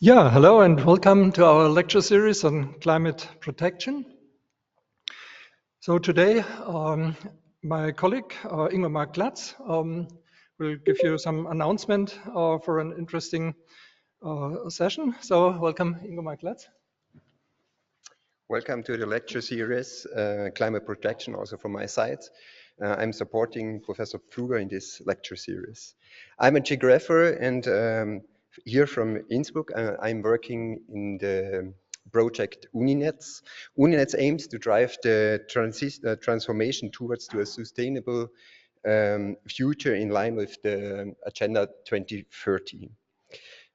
Yeah, hello and welcome to our lecture series on climate protection. So today, my colleague Ingmar Glatz will give you some announcement for an interesting session. So welcome, Ingmar Glatz. Welcome to the lecture series, Climate Protection, also from my side. I'm supporting Professor Pfluger in this lecture series. I'm a geographer and here from Innsbruck, I'm working in the project UNINETS. UNINETS aims to drive the transformation towards to a sustainable future in line with the Agenda 2030.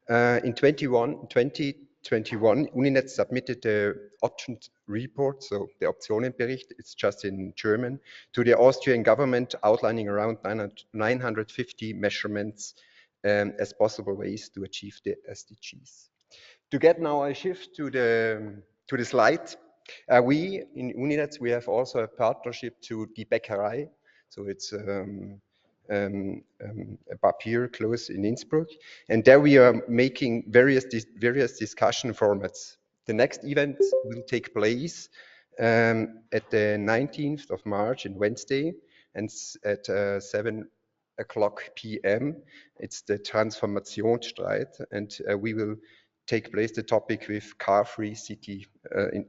In 2021, UNINET submitted the options report, so the Optionenbericht, it's just in German, to the Austrian government, outlining around 950 measurements as possible ways to achieve the SDGs. To get now a shift to the slide, we in UNINET, we have also a partnership to Die Bäckerei, so it's up here close in Innsbruck, and there we are making various discussion formats. The next event will take place at the 19th of March on Wednesday, and at 7 o'clock p.m. It's the Transformationsstreit, and we will take place the topic with car-free city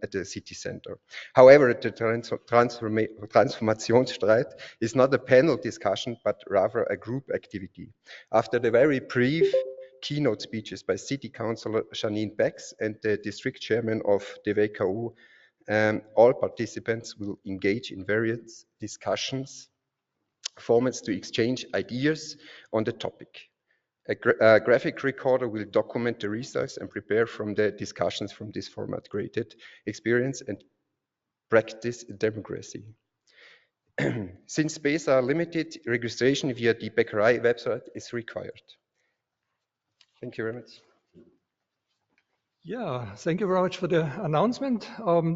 at the city center. However, the Transformationsstreit is not a panel discussion, but rather a group activity. After the very brief keynote speeches by City Councillor Janine Becks and the district chairman of the WKU, all participants will engage in various discussions, formats to exchange ideas on the topic. A graphic recorder will document the results and prepare from the discussions from this format created experience and practice democracy. Since space are limited, registration via the Bäckerei website is required. Thank you very much. Yeah, thank you very much for the announcement.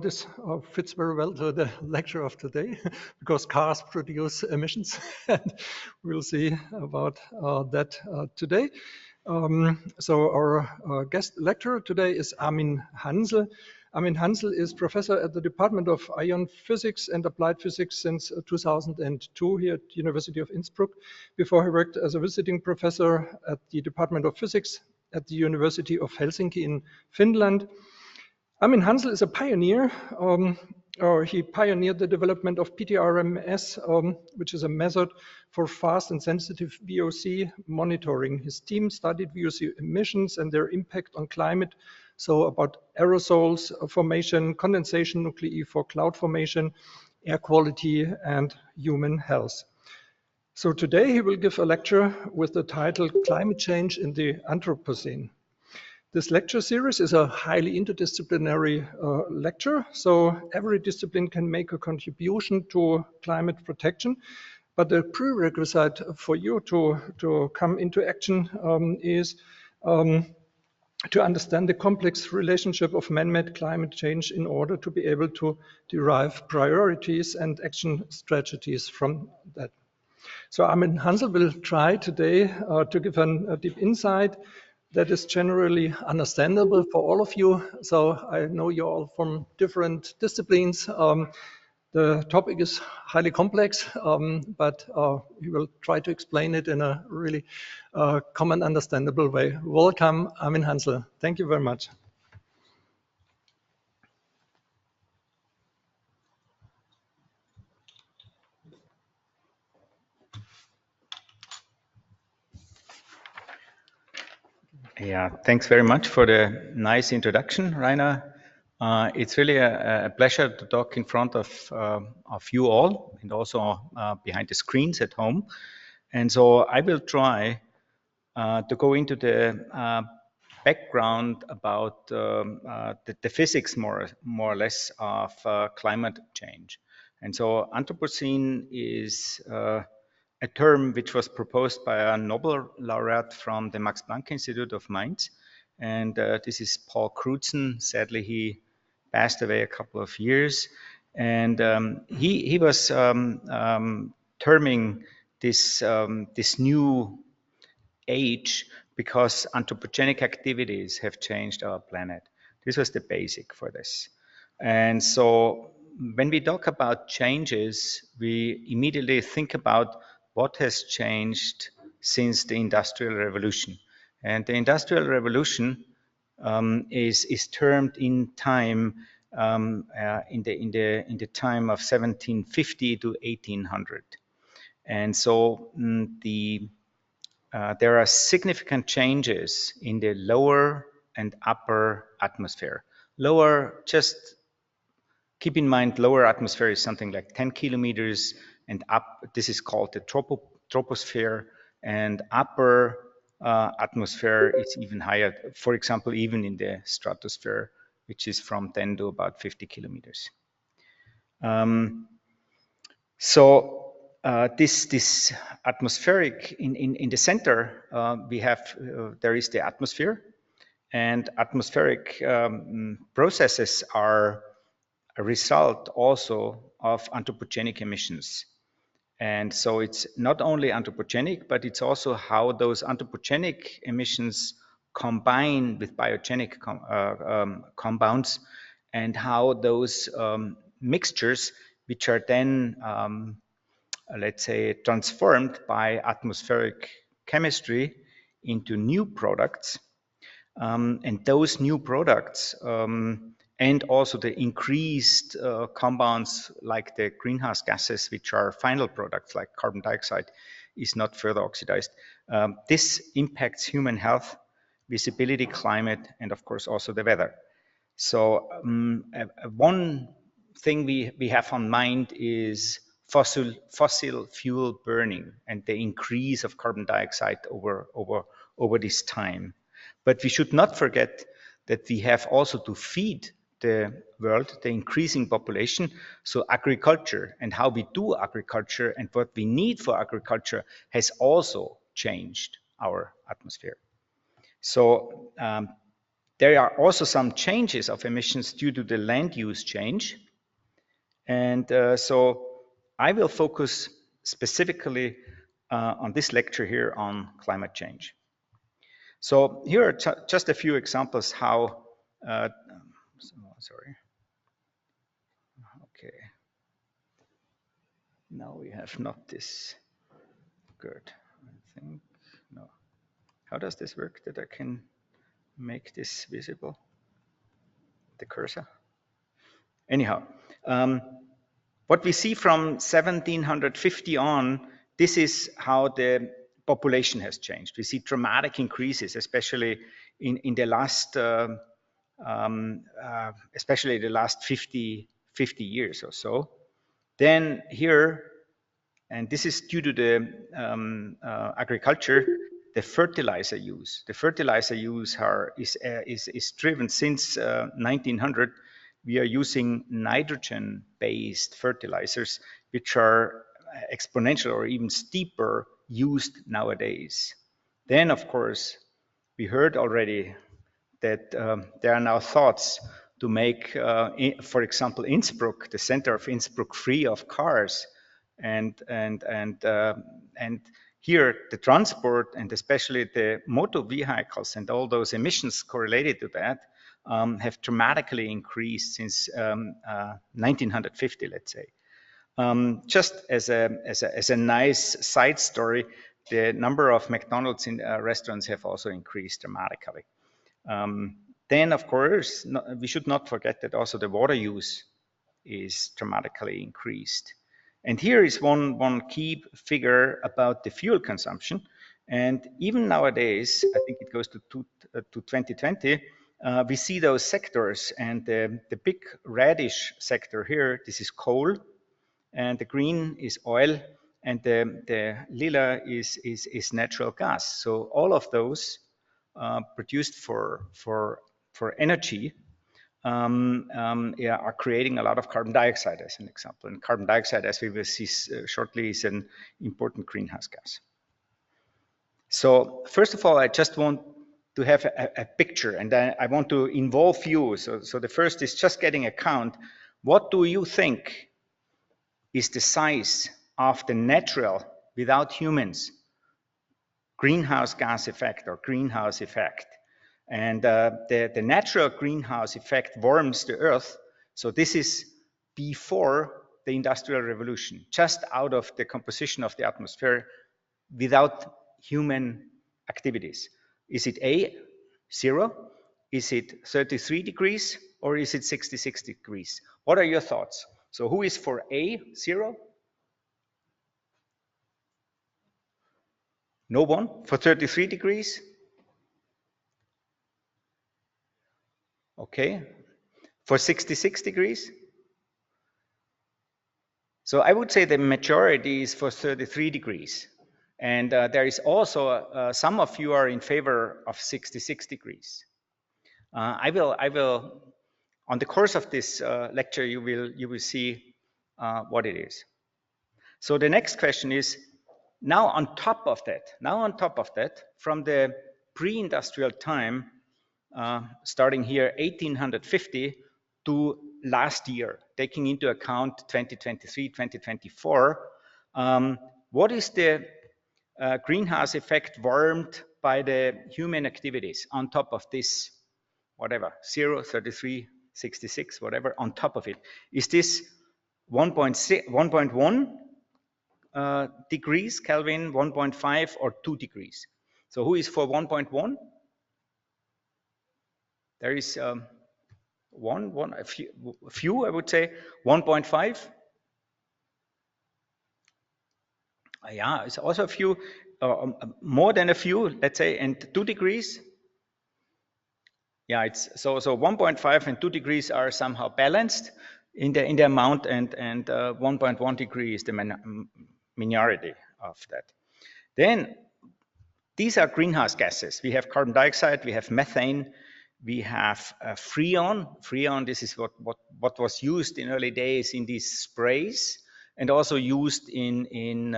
This fits very well to the lecture of today because cars produce emissions, and we'll see about that today. So our guest lecturer today is Armin Hansel. Armin Hansel is professor at the Department of Ion Physics and Applied Physics since 2002 here at the University of Innsbruck. Before he worked as a visiting professor at the Department of Physics at the University of Helsinki in Finland. Armin Hansel is a pioneer. He pioneered the development of PTR-MS, which is a method for fast and sensitive VOC monitoring. His team studied VOC emissions and their impact on climate, so about aerosols formation, condensation nuclei for cloud formation, air quality, and human health. So today he will give a lecture with the title Climate Change in the Anthropocene. This lecture series is a highly interdisciplinary lecture, so every discipline can make a contribution to climate protection. But the prerequisite for you to come into action is to understand the complex relationship of man-made climate change in order to be able to derive priorities and action strategies from that. So Armin Hansel will try today to give a deep insight that is generally understandable for all of you. So I know you're all from different disciplines. The topic is highly complex, but we will try to explain it in a really common, understandable way. Welcome, Armin Hansel. Thank you very much. Yeah, thanks very much for the nice introduction, Rainer. It's really a pleasure to talk in front of you all and also behind the screens at home. And so I will try to go into the background about the physics more or less of climate change. And so Anthropocene is a term which was proposed by a Nobel laureate from the Max Planck Institute of Mainz. And this is Paul Crutzen. Sadly, he passed away a couple of years. And he was terming this new age because anthropogenic activities have changed our planet. This was the basic for this. And so when we talk about changes, we immediately think about what has changed since the Industrial Revolution. And the Industrial Revolution is termed in time in the time of 1750 to 1800. And so there are significant changes in the lower and upper atmosphere. Lower, just keep in mind, lower atmosphere is something like 10 kilometers, and up, this is called the troposphere, and upper atmosphere is even higher, for example, even in the stratosphere, which is from 10 to about 50 kilometers. This atmospheric, in the center, we have, there is the atmosphere, and atmospheric processes are a result also of anthropogenic emissions. And so it's not only anthropogenic, but it's also how those anthropogenic emissions combine with biogenic compounds, and how those mixtures, which are then, let's say, transformed by atmospheric chemistry into new products. And those new products, and also the increased compounds like the greenhouse gases, which are final products like carbon dioxide, is not further oxidized. This impacts human health, visibility, climate, and of course also the weather. So one thing we have on mind is fossil fuel burning and the increase of carbon dioxide over this time. But we should not forget that we have also to feed the world, the increasing population. So agriculture and how we do agriculture and what we need for agriculture has also changed our atmosphere. So there are also some changes of emissions due to the land use change. And so I will focus specifically on this lecture here on climate change. So here are just a few examples how, sorry. Okay. Now we have not this. Good. I think, no. How does this work that I can make this visible? The cursor? Anyhow, what we see from 1750 on, this is how the population has changed. We see dramatic increases, especially in the last, especially the last 50 years or so. Then here, and this is due to the agriculture, the fertilizer use. The fertilizer use is driven since 1900. We are using nitrogen-based fertilizers, which are exponential or even steeper used nowadays. Then, of course, we heard already that there are now thoughts to make, for example, Innsbruck, the center of Innsbruck, free of cars, and here the transport and especially the motor vehicles and all those emissions correlated to that have dramatically increased since 1950, let's say. Just as a nice side story, the number of McDonald's restaurants have also increased dramatically. Then, of course, we should not forget that also the water use is dramatically increased. And here is one key figure about the fuel consumption. And even nowadays, I think it goes to 2020, we see those sectors, and the big reddish sector here, this is coal, and the green is oil, and the lila is natural gas. So all of those produced for energy are creating a lot of carbon dioxide, as an example. And carbon dioxide, as we will see shortly, is an important greenhouse gas. So first of all, I just want to have a picture, and I want to involve you. So the first is just getting a count. What do you think is the size of the natural, without humans, greenhouse gas effect or greenhouse effect. And the natural greenhouse effect warms the Earth. So this is before the Industrial Revolution, just out of the composition of the atmosphere without human activities. Is it A, 0? Is it 33 degrees? Or is it 66 degrees? What are your thoughts? So who is for A, 0? No one. For 33 degrees? Okay. For 66 degrees? So I would say the majority is for 33 degrees. And there is also, some of you are in favor of 66 degrees. I will, on the course of this lecture, you will see what it is. So the next question is, now on top of that, from the pre-industrial time, starting here 1850 to last year, taking into account 2023, 2024, what is the greenhouse effect warmed by the human activities on top of this, whatever, 0, 33, 66, whatever, on top of it? Is this 1.1 degrees Kelvin, 1.5, or 2 degrees? So who is for 1.1? There is a few, I would say. 1.5? Yeah, it's also a few, more than a few, let's say, and 2 degrees. Yeah, it's so 1.5 and 2 degrees are somehow balanced in the amount, and 1.1 degree is the minority of that. Then these are greenhouse gases. We have carbon dioxide, we have methane, we have freon. Freon, this is what was used in early days in these sprays, and also used in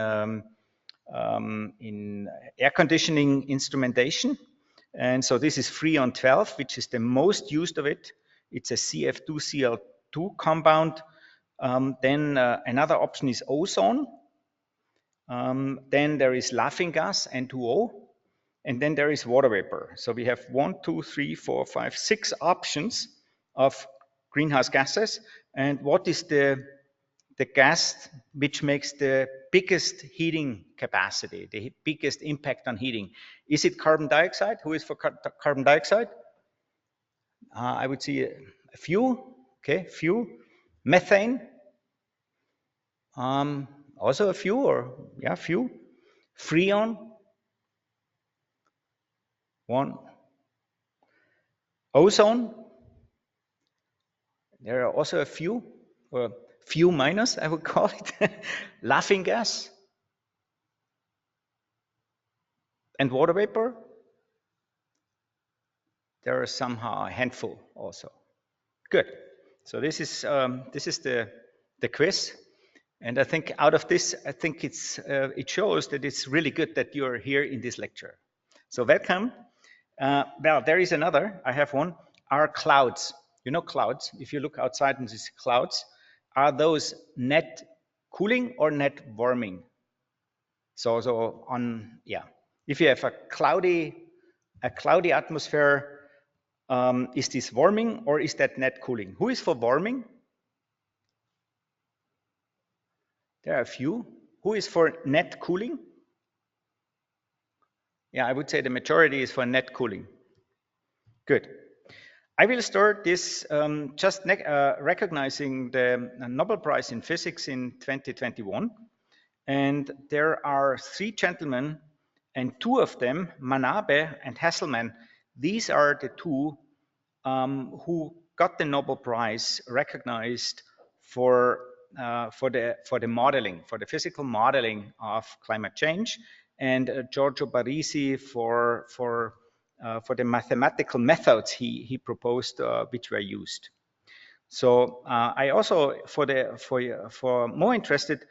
air conditioning instrumentation. And so this is Freon 12, which is the most used of it. It's a CF2Cl2 compound. Then another option is ozone. Then there is laughing gas, N2O. And then there is water vapor. So we have 1, 2, 3, 4, 5, 6 options of greenhouse gases. And what is the gas which makes the biggest heating capacity, the biggest impact on heating? Is it carbon dioxide? Who is for carbon dioxide? I would see a few. Okay, few. Methane. Also a few, or yeah, few. Freon. 1. Ozone. There are also a few, or few minus, I would call it. Laughing gas. And water vapor. There are somehow a handful also. Good. So this is the quiz, and I think out of this, I think it shows that it's really good that you are here in this lecture. So welcome. Well, there is another. I have one. Are clouds? You know clouds. If you look outside and see clouds, are those net cooling or net warming? So on, yeah. If you have a cloudy atmosphere, is this warming or is that net cooling? Who is for warming? There are a few. Who is for net cooling? Yeah, I would say the majority is for net cooling. Good. I will start this just recognizing the Nobel Prize in Physics in 2021. And there are 3 gentlemen, and 2 of them, Manabe and Hasselmann, these are the 2 who got the Nobel Prize recognized for the modeling, for the physical modeling of climate change, and Giorgio Barisi for the mathematical methods he proposed, which were used. So I also, for more interested,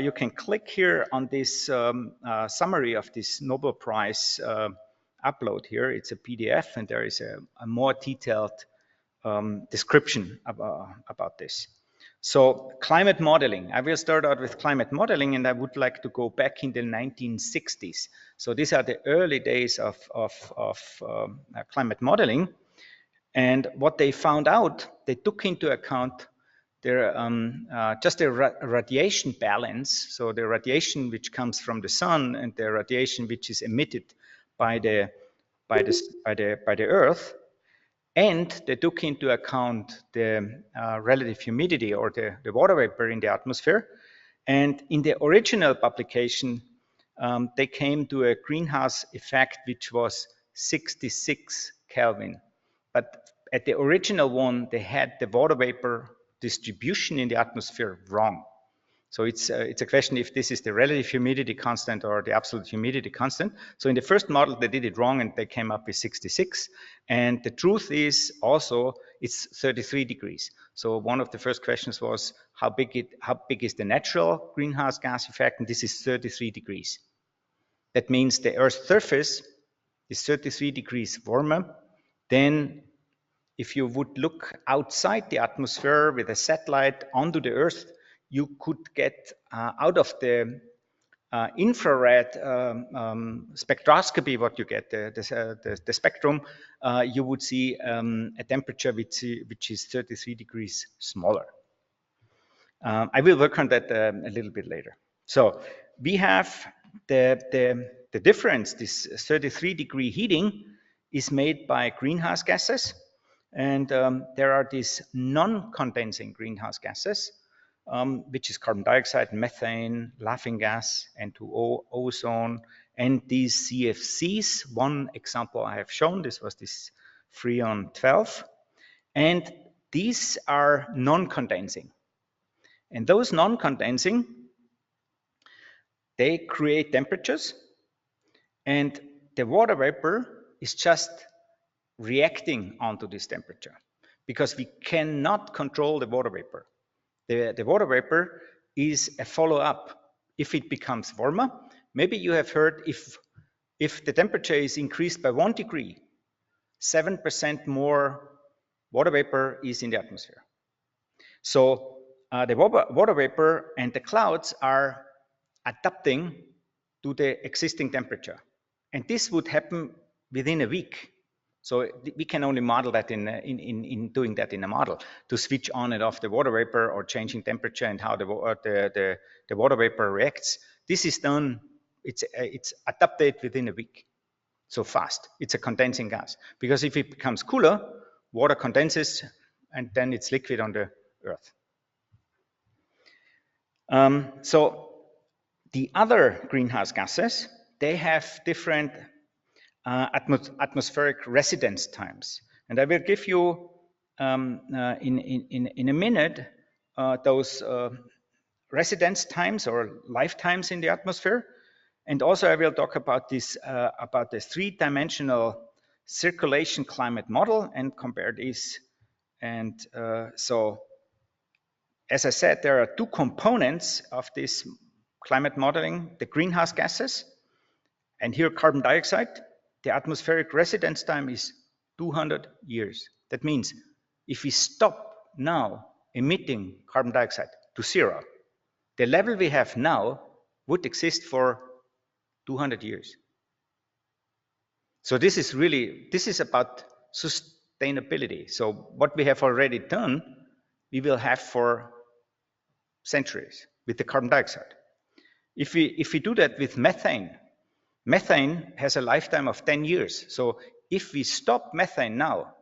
you can click here on this summary of this Nobel Prize upload here. It's a PDF, and there is a more detailed description about this. So climate modeling, I will start out with climate modeling, and I would like to go back in the 1960s. So these are the early days of climate modeling. And what they found out, they took into account their just the radiation balance, so the radiation which comes from the sun and the radiation which is emitted by the Earth, and they took into account the relative humidity or the water vapor in the atmosphere. And in the original publication, they came to a greenhouse effect which was 66 Kelvin. But at the original one, they had the water vapor distribution in the atmosphere wrong. So it's a question if this is the relative humidity constant or the absolute humidity constant. So in the first model, they did it wrong and they came up with 66. And the truth is also it's 33 degrees. So one of the first questions was how big is the natural greenhouse gas effect? And this is 33 degrees. That means the Earth's surface is 33 degrees warmer than if you would look outside the atmosphere with a satellite onto the Earth. You could get out of the infrared spectroscopy, what you get, the spectrum, you would see a temperature which is 33 degrees smaller. I will work on that a little bit later. So we have the difference, this 33-degree heating is made by greenhouse gases. And there are these non-condensing greenhouse gases, which is carbon dioxide, methane, laughing gas, N2O, ozone, and these CFCs. One example I have shown, this was this Freon 12. And these are non-condensing. And those non-condensing, they create temperatures, and the water vapor is just reacting onto this temperature because we cannot control the water vapor. The water vapor is a follow-up. If it becomes warmer, maybe you have heard if the temperature is increased by 1 degree, 7% more water vapor is in the atmosphere. So the water vapor and the clouds are adapting to the existing temperature. And this would happen within a week. So we can only model that in doing that in a model, to switch on and off the water vapor or changing temperature and how the water vapor reacts. This is done, it's adapted within a week. So fast, it's a condensing gas. Because if it becomes cooler, water condenses and then it's liquid on the Earth. So the other greenhouse gases, they have different atmospheric residence times. And I will give you in a minute those residence times or lifetimes in the atmosphere. And also I will talk about this about the three-dimensional circulation climate model and compare this. And so as I said, there are two components of this climate modeling, the greenhouse gases, and here carbon dioxide. The atmospheric residence time is 200 years. That means if we stop now emitting carbon dioxide to zero, the level we have now would exist for 200 years. So this is about sustainability. So what we have already done, we will have for centuries with the carbon dioxide. If we do that with methane, methane has a lifetime of 10 years. So if we stop methane now,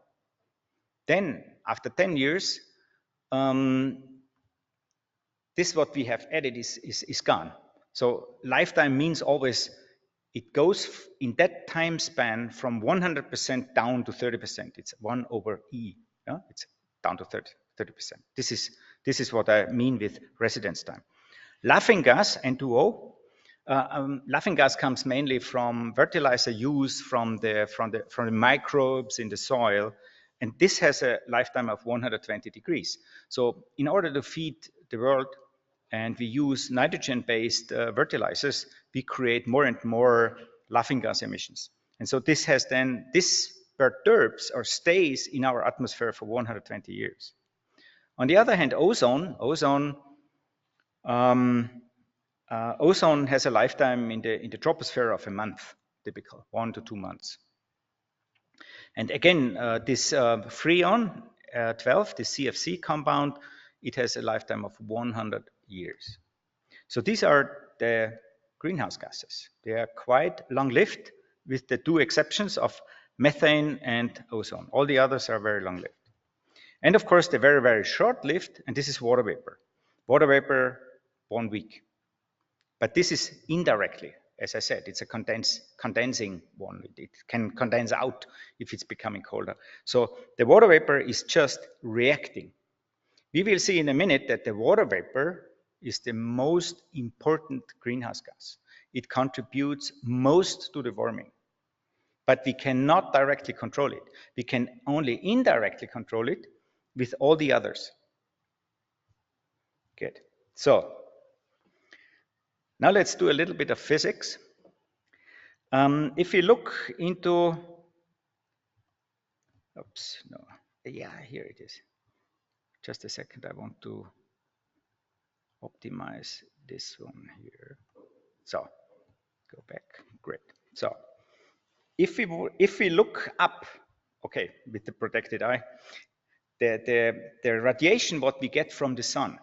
then after 10 years, this what we have added is gone. So lifetime means always it goes in that time span from 100% down to 30%. It's 1 over E. Yeah? It's down to 30%. This is what I mean with residence time. Laughing gas, N2O. Laughing gas comes mainly from fertilizer use from the microbes in the soil, and this has a lifetime of 120 degrees. So in order to feed the world, and we use nitrogen-based fertilizers, we create more and more laughing gas emissions. And so this perturbs or stays in our atmosphere for 120 years. On the other hand, ozone has a lifetime in the troposphere of a month, typical 1 to 2 months. And again, this Freon 12, the CFC compound, it has a lifetime of 100 years. So these are the greenhouse gases. They are quite long-lived, with the 2 exceptions of methane and ozone. All the others are very long-lived. And of course, they're very, very short-lived, and this is water vapor. Water vapor, 1 week. But this is indirectly, as I said, it's a condensing one. It can condense out if it's becoming colder. So the water vapor is just reacting. We will see in a minute that the water vapor is the most important greenhouse gas. It contributes most to the warming. But we cannot directly control it. We can only indirectly control it with all the others. Good. So now let's do a little bit of physics. If you look into, oops, no, yeah, here it is. Just a second, I want to optimize this one here. So, go back, great. So, if we look up, okay, with the protected eye, the radiation what we get from the sun,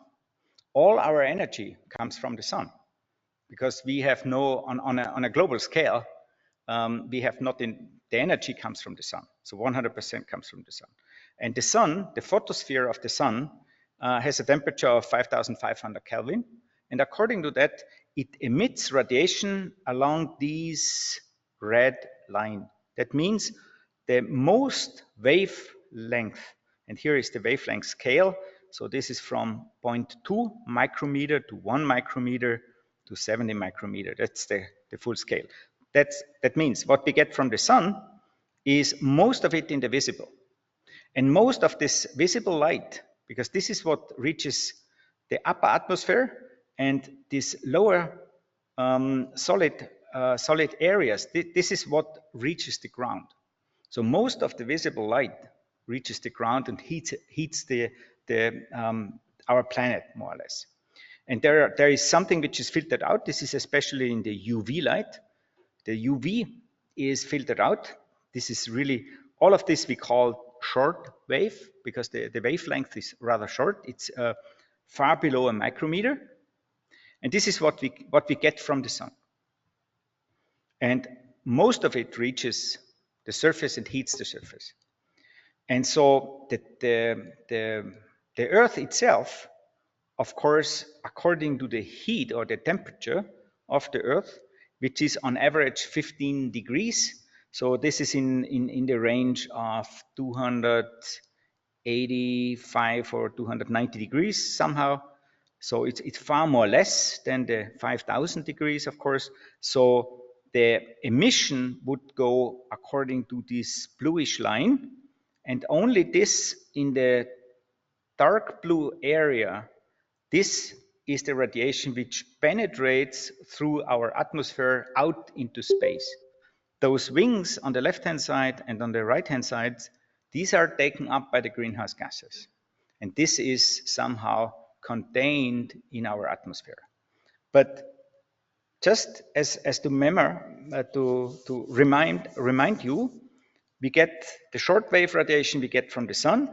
all our energy comes from the sun, because we have no, on a global scale, we have nothing, the energy comes from the sun. So 100% comes from the sun. And the sun, the photosphere of the sun, has a temperature of 5,500 Kelvin. And according to that, it emits radiation along this red line. That means the most wavelength, and here is the wavelength scale. So this is from 0.2 micrometer to 1 micrometer to 70 micrometer. That's the full scale. That means what we get from the sun is most of it in the visible. And most of this visible light, because this is what reaches the upper atmosphere, and this lower solid areas, this is what reaches the ground. So most of the visible light reaches the ground and heats our planet, more or less. And there is something which is filtered out. This is especially in the UV light. The UV is filtered out. This is really, all of this we call short wave, because the wavelength is rather short. It's far below a micrometer. And this is what we get from the sun. And most of it reaches the surface and heats the surface. And so the Earth itself, of course, according to the heat or the temperature of the Earth, which is on average 15 degrees. So this is in the range of 285 or 290 degrees somehow. So it's far more less than the 5,000 degrees, of course. So the emission would go according to this bluish line, and only this in the dark blue area, this is the radiation which penetrates through our atmosphere out into space. Those wings on the left-hand side and on the right-hand side, these are taken up by the greenhouse gases. And this is somehow contained in our atmosphere. But just as to remind you, we get the shortwave radiation we get from the sun,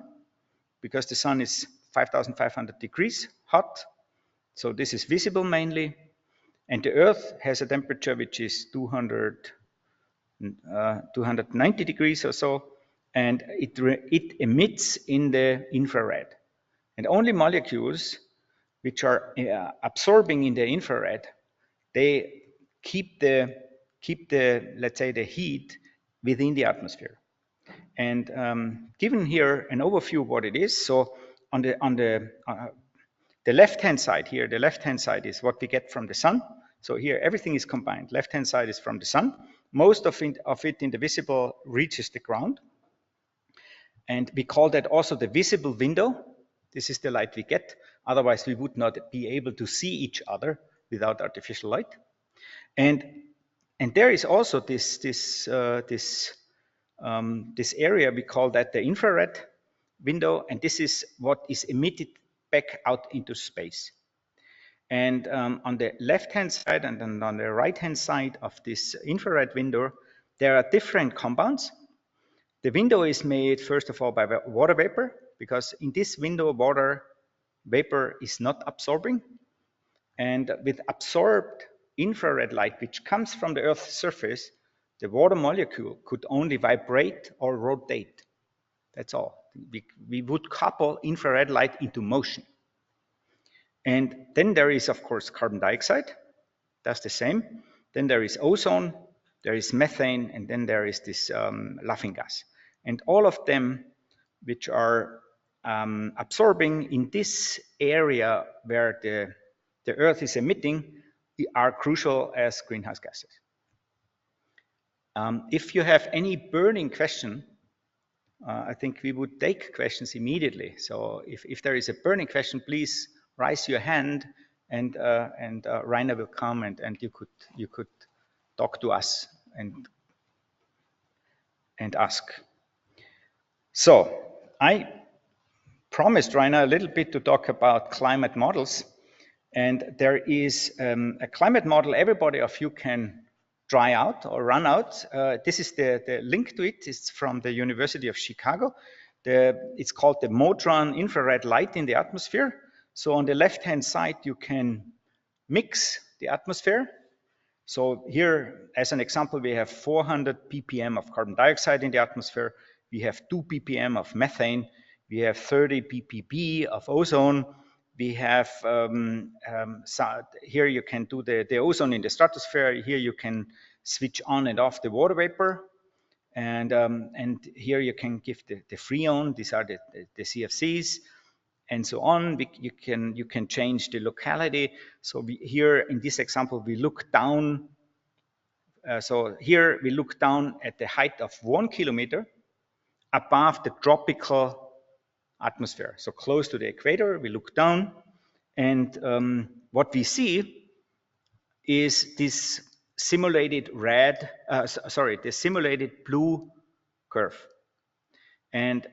because the sun is 5,500 degrees hot. So this is visible mainly. And the Earth has a temperature which is 290 degrees or so. And it emits in the infrared. And only molecules which are absorbing in the infrared, they keep the let's say the heat within the atmosphere. And given here an overview of what it is, so on the left-hand side here, the left-hand side is what we get from the sun. So here everything is combined. Left-hand side is from the sun. Most of it in the visible reaches the ground. And we call that also the visible window. This is the light we get. Otherwise, we would not be able to see each other without artificial light. And there is also this area, we call that the infrared window, and this is what is emitted back out into space. And on the left-hand side and then on the right-hand side of this infrared window, there are different compounds. The window is made, first of all, by water vapor, because in this window, water vapor is not absorbing. And with absorbed infrared light, which comes from the Earth's surface, the water molecule could only vibrate or rotate. That's all. We would couple infrared light into motion. And then there is, of course, carbon dioxide. That's the same. Then there is ozone, there is methane, and then there is this laughing gas. And all of them, which are absorbing in this area where the Earth is emitting, are crucial as greenhouse gases. If you have any burning question, I think we would take questions immediately. So if there is a burning question, please raise your hand, and Rainer will come, and you could talk to us and ask. So I promised Rainer a little bit to talk about climate models, and there is a climate model everybody of you can try out or run out. This is the link to it. It's from the University of Chicago. It's called the Modron infrared light in the atmosphere. So on the left-hand side, you can mix the atmosphere. So here, as an example, we have 400 ppm of carbon dioxide in the atmosphere. We have 2 ppm of methane. We have 30 ppb of ozone. We have, here you can do the ozone in the stratosphere. Here you can switch on and off the water vapor. And here you can give the freon. These are the CFCs. And so on. You can change the locality. So here in this example, we look down. So here we look down at the height of 1 kilometer above the tropical atmosphere. So close to the equator, we look down, and what we see is this simulated the simulated blue curve. And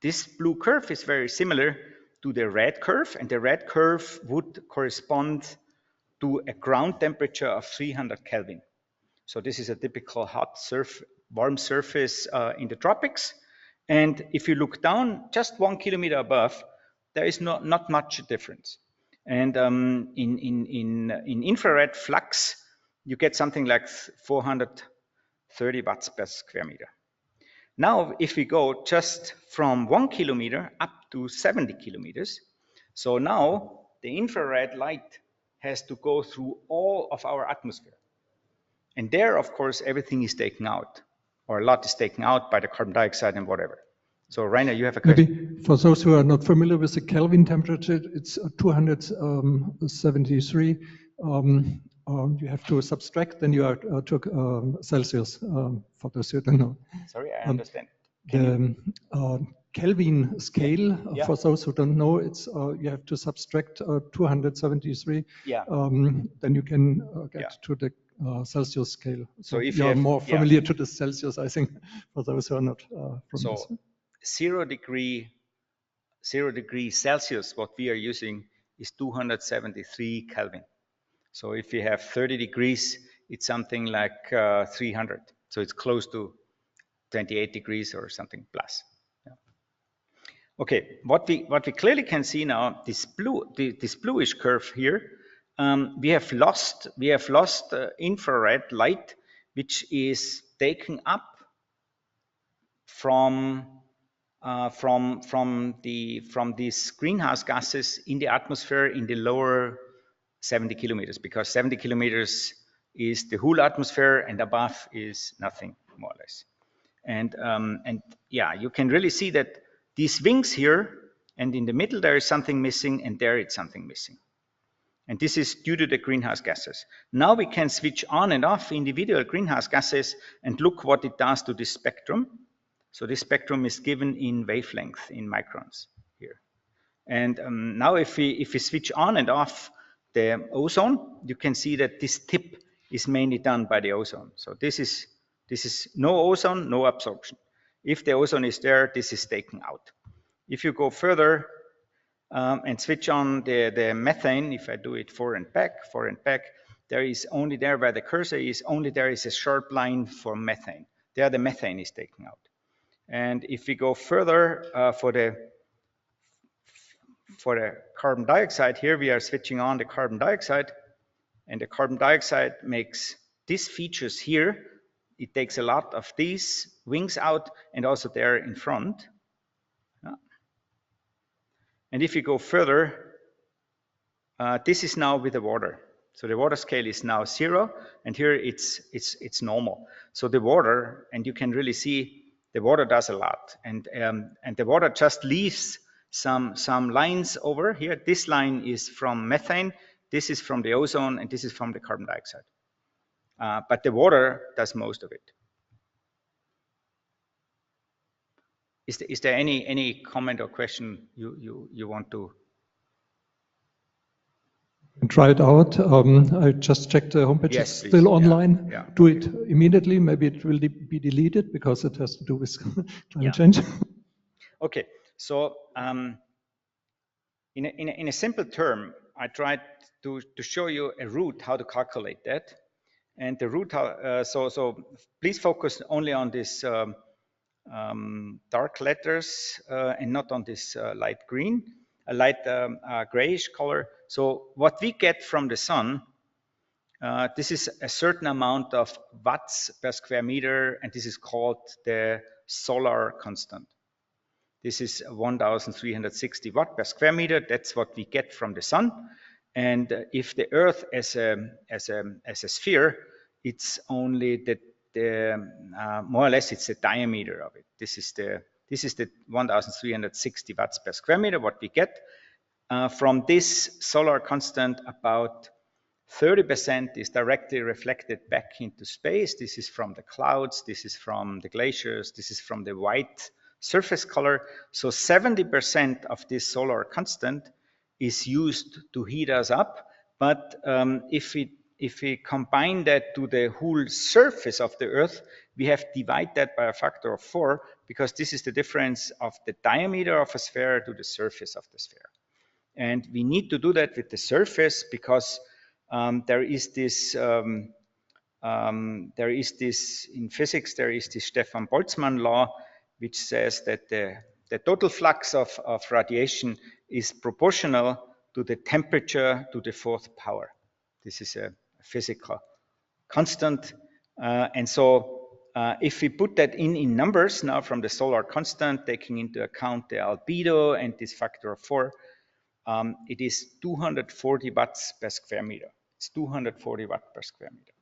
this blue curve is very similar to the red curve, and the red curve would correspond to a ground temperature of 300 Kelvin. So this is a typical hot warm surface in the tropics. And if you look down just 1 kilometer above, there is not much difference. And in infrared flux, you get something like 430 watts per square meter. Now, if we go just from 1 kilometer up to 70 kilometers, so now the infrared light has to go through all of our atmosphere. And there, of course, everything is taken out, or a lot is taken out by the carbon dioxide and whatever. So, Rainer, you have a question? Maybe for those who are not familiar with the Kelvin temperature, it's 273. You have to subtract, then you are to Celsius, for those who don't know. Sorry, I understand. The Kelvin scale, for those who don't know, it's you have to subtract 273. Then you can get to the Celsius scale. So if you are more familiar to the Celsius, I think, for those who are not from this. 0 degree Celsius, what we are using is 273 Kelvin. So if you have 30 degrees, it's something like 300. So it's close to 28 degrees or something plus. Yeah. Okay, what we clearly can see now, this bluish curve here, we have lost infrared light, which is taken up from these greenhouse gases in the atmosphere in the lower 70 kilometers, because 70 kilometers is the whole atmosphere and above is nothing, more or less. And yeah, you can really see that these wings here, and in the middle there is something missing, and there it's something missing. And this is due to the greenhouse gases. Now we can switch on and off individual greenhouse gases and look what it does to this spectrum. So this spectrum is given in wavelength, in microns here. And now if we switch on and off the ozone, you can see that this tip is mainly done by the ozone. So this is no ozone, no absorption. If the ozone is there, this is taken out. If you go further and switch on the methane, if I do it forward and back, there is only there where the cursor is, only there is a sharp line for methane. There the methane is taken out. And if we go further for the carbon dioxide, here we are switching on the carbon dioxide, and the carbon dioxide makes these features here. It takes a lot of these wings out and also there in front. And if you go further, this is now with the water. So the water scale is now 0, and here it's normal. So the water, and you can really see the water does a lot, and the water just leaves some lines over here. This line is from methane, this is from the ozone, and this is from the carbon dioxide. But the water does most of it. Is there any comment or question you want to? Try it out. I just checked the homepage. Yes, it's still please. online. Yeah. Do it immediately. Maybe it will be deleted because it has to do with climate change. Okay, so in a simple term, I tried to show you a route how to calculate that, and the route. So please focus only on this dark letters and not on this light green, a light grayish color. So what we get from the sun, this is a certain amount of watts per square meter, and this is called the solar constant. This is 1,360 watt per square meter. That's what we get from the sun. And if the Earth as a sphere, it's only more or less it's the diameter of it. This is the 1,360 watts per square meter. What we get from this solar constant, about 30% is directly reflected back into space. This is from the clouds. This is from the glaciers. This is from the white surface color. So 70% of this solar constant is used to heat us up. But if we combine that to the whole surface of the Earth, we have divided that by a factor of 4, because this is the difference of the diameter of a sphere to the surface of the sphere. And we need to do that with the surface because there is this in physics, there is this Stefan Boltzmann law, which says that the total flux of radiation is proportional to the temperature to the 4th power. This is a physical constant. And so if we put that in numbers now from the solar constant, taking into account the albedo and this factor of 4, it is 240 watts per square meter. It's 240 watts per square meter.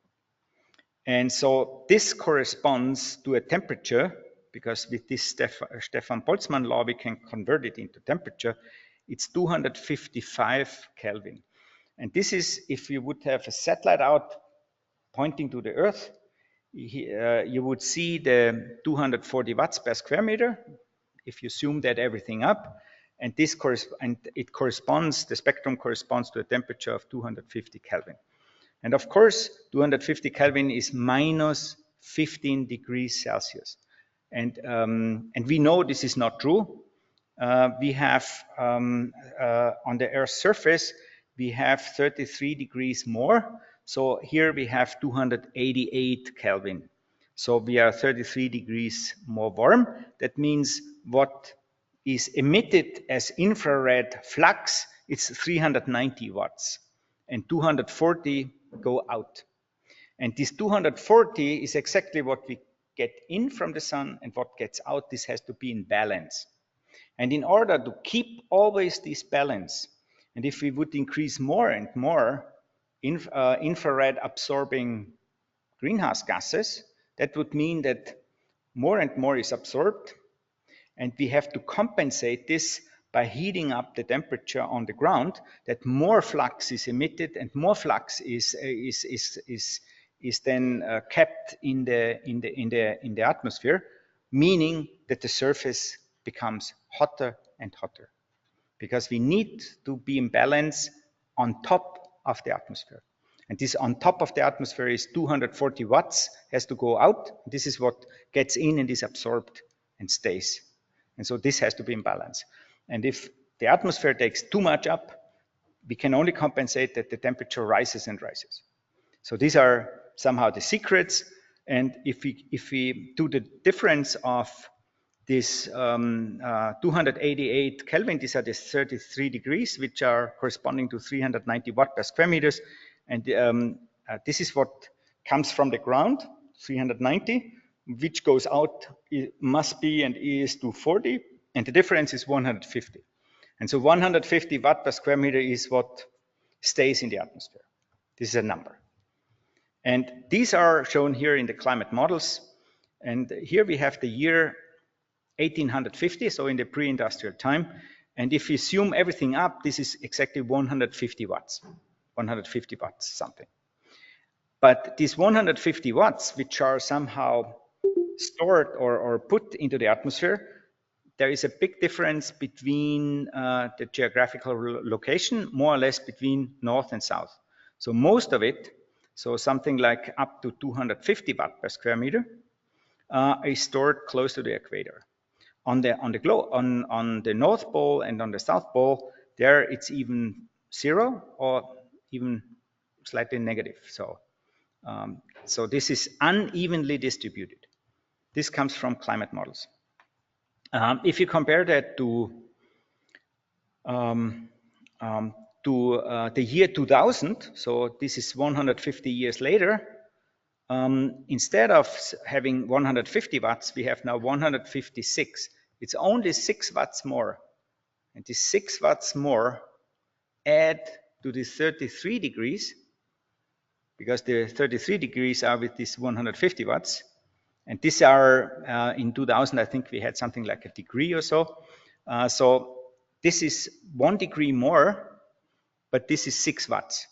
And so this corresponds to a temperature, because with this Stefan Boltzmann law, we can convert it into temperature. It's 255 Kelvin. And this is, if you would have a satellite out pointing to the Earth, you would see the 240 watts per square meter, if you zoom that everything up. And this corresponds, the spectrum corresponds to a temperature of 250 Kelvin. And of course, 250 Kelvin is minus 15 degrees Celsius. And we know this is not true. We have, on the Earth's surface, we have 33 degrees more. So here we have 288 Kelvin. So we are 33 degrees more warm. That means what is emitted as infrared flux, it's 390 watts. And 240 go out. And this 240 is exactly what we get in from the sun and what gets out. This has to be in balance. And in order to keep always this balance, and if we would increase more and more infrared absorbing greenhouse gases, that would mean that more and more is absorbed, and we have to compensate this by heating up the temperature on the ground, that more flux is emitted and more flux is then kept in the atmosphere, meaning that the surface becomes hotter and hotter, because we need to be in balance on top of the atmosphere. And this on top of the atmosphere is 240 watts, has to go out. This is what gets in and is absorbed and stays. And so this has to be in balance. And if the atmosphere takes too much up, we can only compensate that the temperature rises and rises. So these are somehow the secrets. And if we do the difference of this 288 Kelvin, these are the 33 degrees, which are corresponding to 390 watt per square meters. And this is what comes from the ground, 390, which goes out, it must be and is 240, and the difference is 150. And so 150 watt per square meter is what stays in the atmosphere. This is a number. And these are shown here in the climate models. And here we have the year 1850, so in the pre-industrial time. And if we zoom everything up, this is exactly 150 watts, 150 watts something. But these 150 watts, which are somehow stored or put into the atmosphere, there is a big difference between the geographical location, more or less between north and south. So most of it, so something like up to 250 watt per square meter, is stored close to the equator. On the North Pole and on the South Pole, there it's even 0 or even slightly negative. So, so this is unevenly distributed. This comes from climate models. If you compare that to the year 2000, so this is 150 years later, instead of having 150 watts, we have now 156. It's only 6 watts more. And these 6 watts more add to the 33 degrees, because the 33 degrees are with this 150 watts. And these are, in 2000, I think we had something like a degree or so. So this is 1 degree more, but this is 6 watts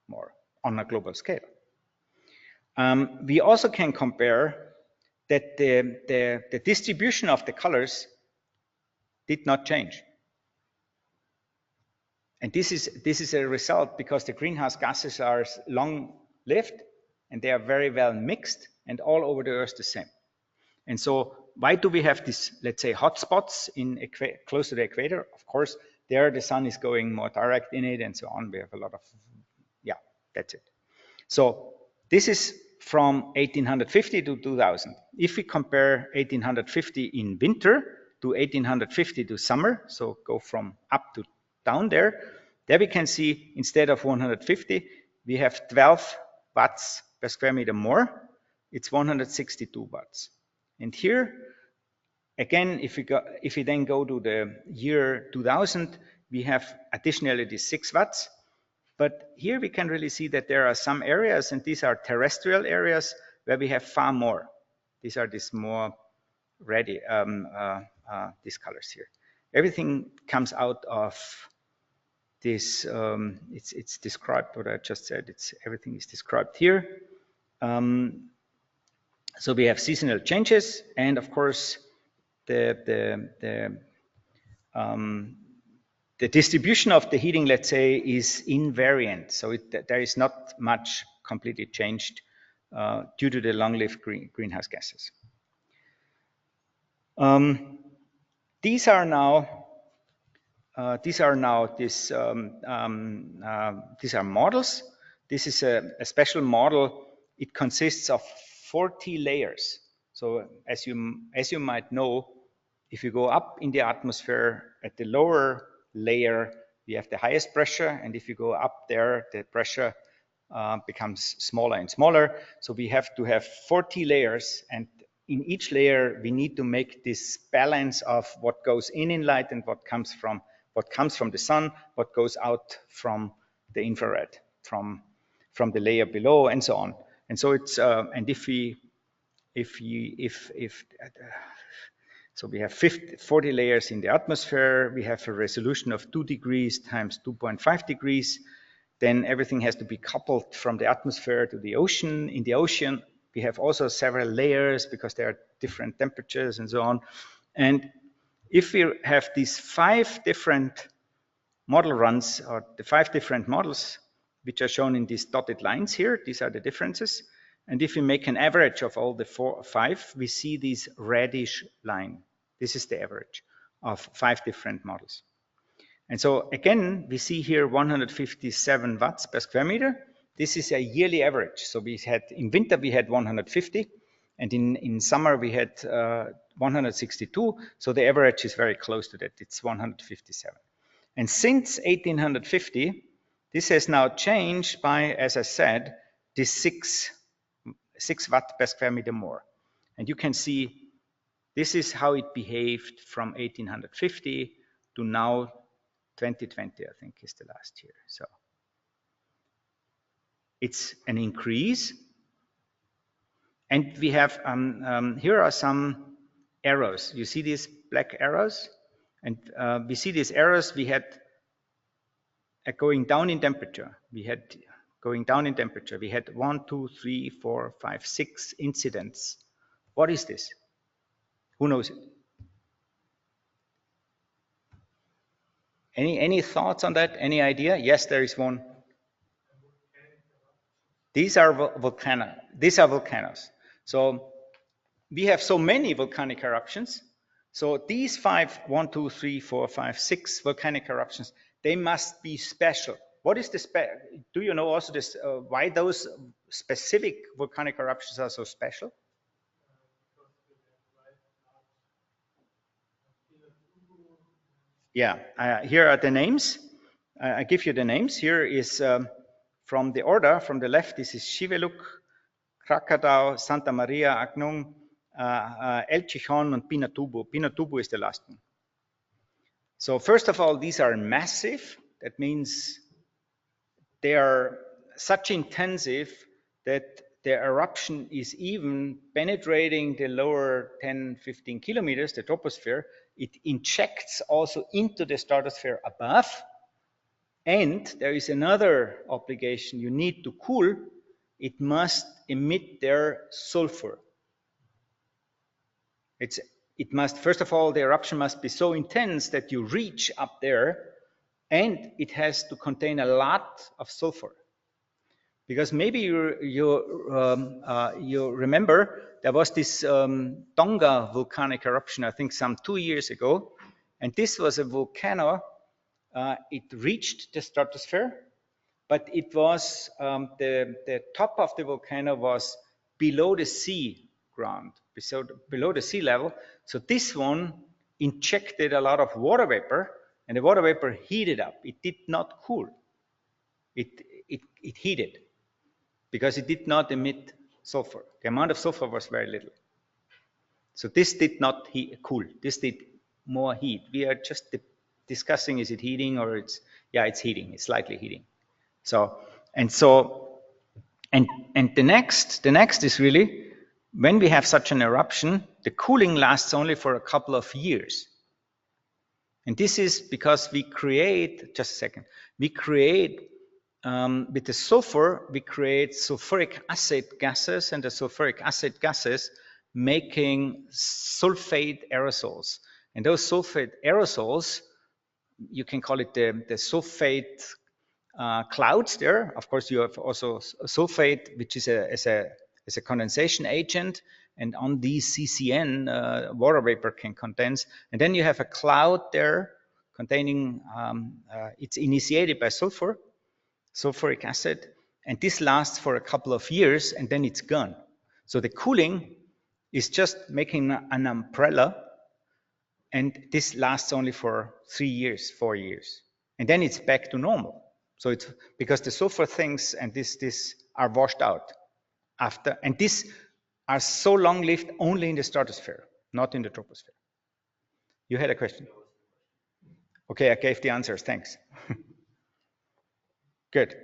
more on a global scale. We also can compare that the distribution of the colors did not change. And this is a result because the greenhouse gases are long-lived and they are very well mixed and all over the Earth the same. And so why do we have these, let's say, hotspots close to the equator? Of course, there the sun is going more direct in it and so on. We have a lot of, yeah, that's it. So this is from 1850 to 2000. If we compare 1850 in winter to 1850 to summer, so go from up to down there we can see instead of 150, we have 12 watts per square meter more. It's 162 watts. And here, again, if we then go to the year 2000, we have additionally the 6 watts. But here we can really see that there are some areas, and these are terrestrial areas, where we have far more. These are these more ready, these colors here. Everything comes out of this, it's described what I just said, everything is described here. So we have seasonal changes, and of course, the distribution of the heating, let's say, is invariant. So there is not much completely changed due to the long-lived greenhouse gases. These are models. This is a special model. It consists of 40 layers. So as you might know, if you go up in the atmosphere at the lower layer, we have the highest pressure, and if you go up there, the pressure becomes smaller and smaller. So we have to have 40 layers, and in each layer we need to make this balance of what goes in light and what comes from the sun, what goes out from the infrared, from the layer below, and so on. And so it's and so we have 40 layers in the atmosphere. We have a resolution of 2 degrees times 2.5 degrees. Then everything has to be coupled from the atmosphere to the ocean. In the ocean, we have also several layers because there are different temperatures and so on. And if we have these 5 different model runs, or the 5 different models, which are shown in these dotted lines here, these are the differences. And if we make an average of all the 5, we see this reddish line. This is the average of 5 different models. And so again, we see here 157 watts per square meter. This is a yearly average. So we had, in winter, we had 150, and in summer, we had 162. So the average is very close to that. It's 157. And since 1850, this has now changed by, as I said, this 6 watt per square meter more. And you can see this is how it behaved from 1850 to now 2020, I think, is the last year. So it's an increase. And we have, here are some arrows. You see these black arrows? And we see these arrows, we had going down in temperature. We had going down in temperature. We had 1, 2, 3, 4, 5, 6 incidents. What is this? Who knows it? Any thoughts on that? Any idea? Yes, there is one. These are volcanoes. So we have so many volcanic eruptions. So these 5, 1, 2, 3, 4, 5, 6 volcanic eruptions, they must be special. What is the do you know also this, why those specific volcanic eruptions are so special? Yeah, here are the names. I give you the names. Here is from the order, from the left, this is Šiveluk, Krakatau, Santa Maria, Agnung, El Chichon, and Pinatubo. Pinatubo is the last one. So first of all, these are massive. That means they are such intensive that the eruption is even penetrating the lower 10, 15 kilometers, the troposphere. It injects also into the stratosphere above. And there is another obligation. You need to cool. It must emit their sulfur. It must, first of all, the eruption must be so intense that you reach up there, and it has to contain a lot of sulfur. Because maybe you remember there was this Tonga volcanic eruption, I think some 2 years ago, and this was a volcano. It reached the stratosphere, but it was the top of the volcano was below the sea ground, below the sea level. So this one injected a lot of water vapor, and the water vapor heated up. It did not cool. It heated because it did not emit sulfur. The amount of sulfur was very little. So this did not cool. This did more heat. We are just discussing, is it heating or it's heating. It's slightly heating. So the next is really, when we have such an eruption, the cooling lasts only for a couple of years. And this is because we create, just a second, we create, with the sulfur, we create sulfuric acid gases, and the sulfuric acid gases making sulfate aerosols. And those sulfate aerosols, you can call it the sulfate clouds there. Of course, you have also sulfate, which is a condensation agent, and on these CCN, water vapor can condense. And then you have a cloud there containing, it's initiated by sulfuric acid, and this lasts for a couple of years, and then it's gone. So the cooling is just making an umbrella, and this lasts only for 3 years, 4 years. And then it's back to normal. So it's because the sulfur things and this are washed out after, and these are so long-lived only in the stratosphere, not in the troposphere. You had a question? Okay, I gave the answers, thanks. Good.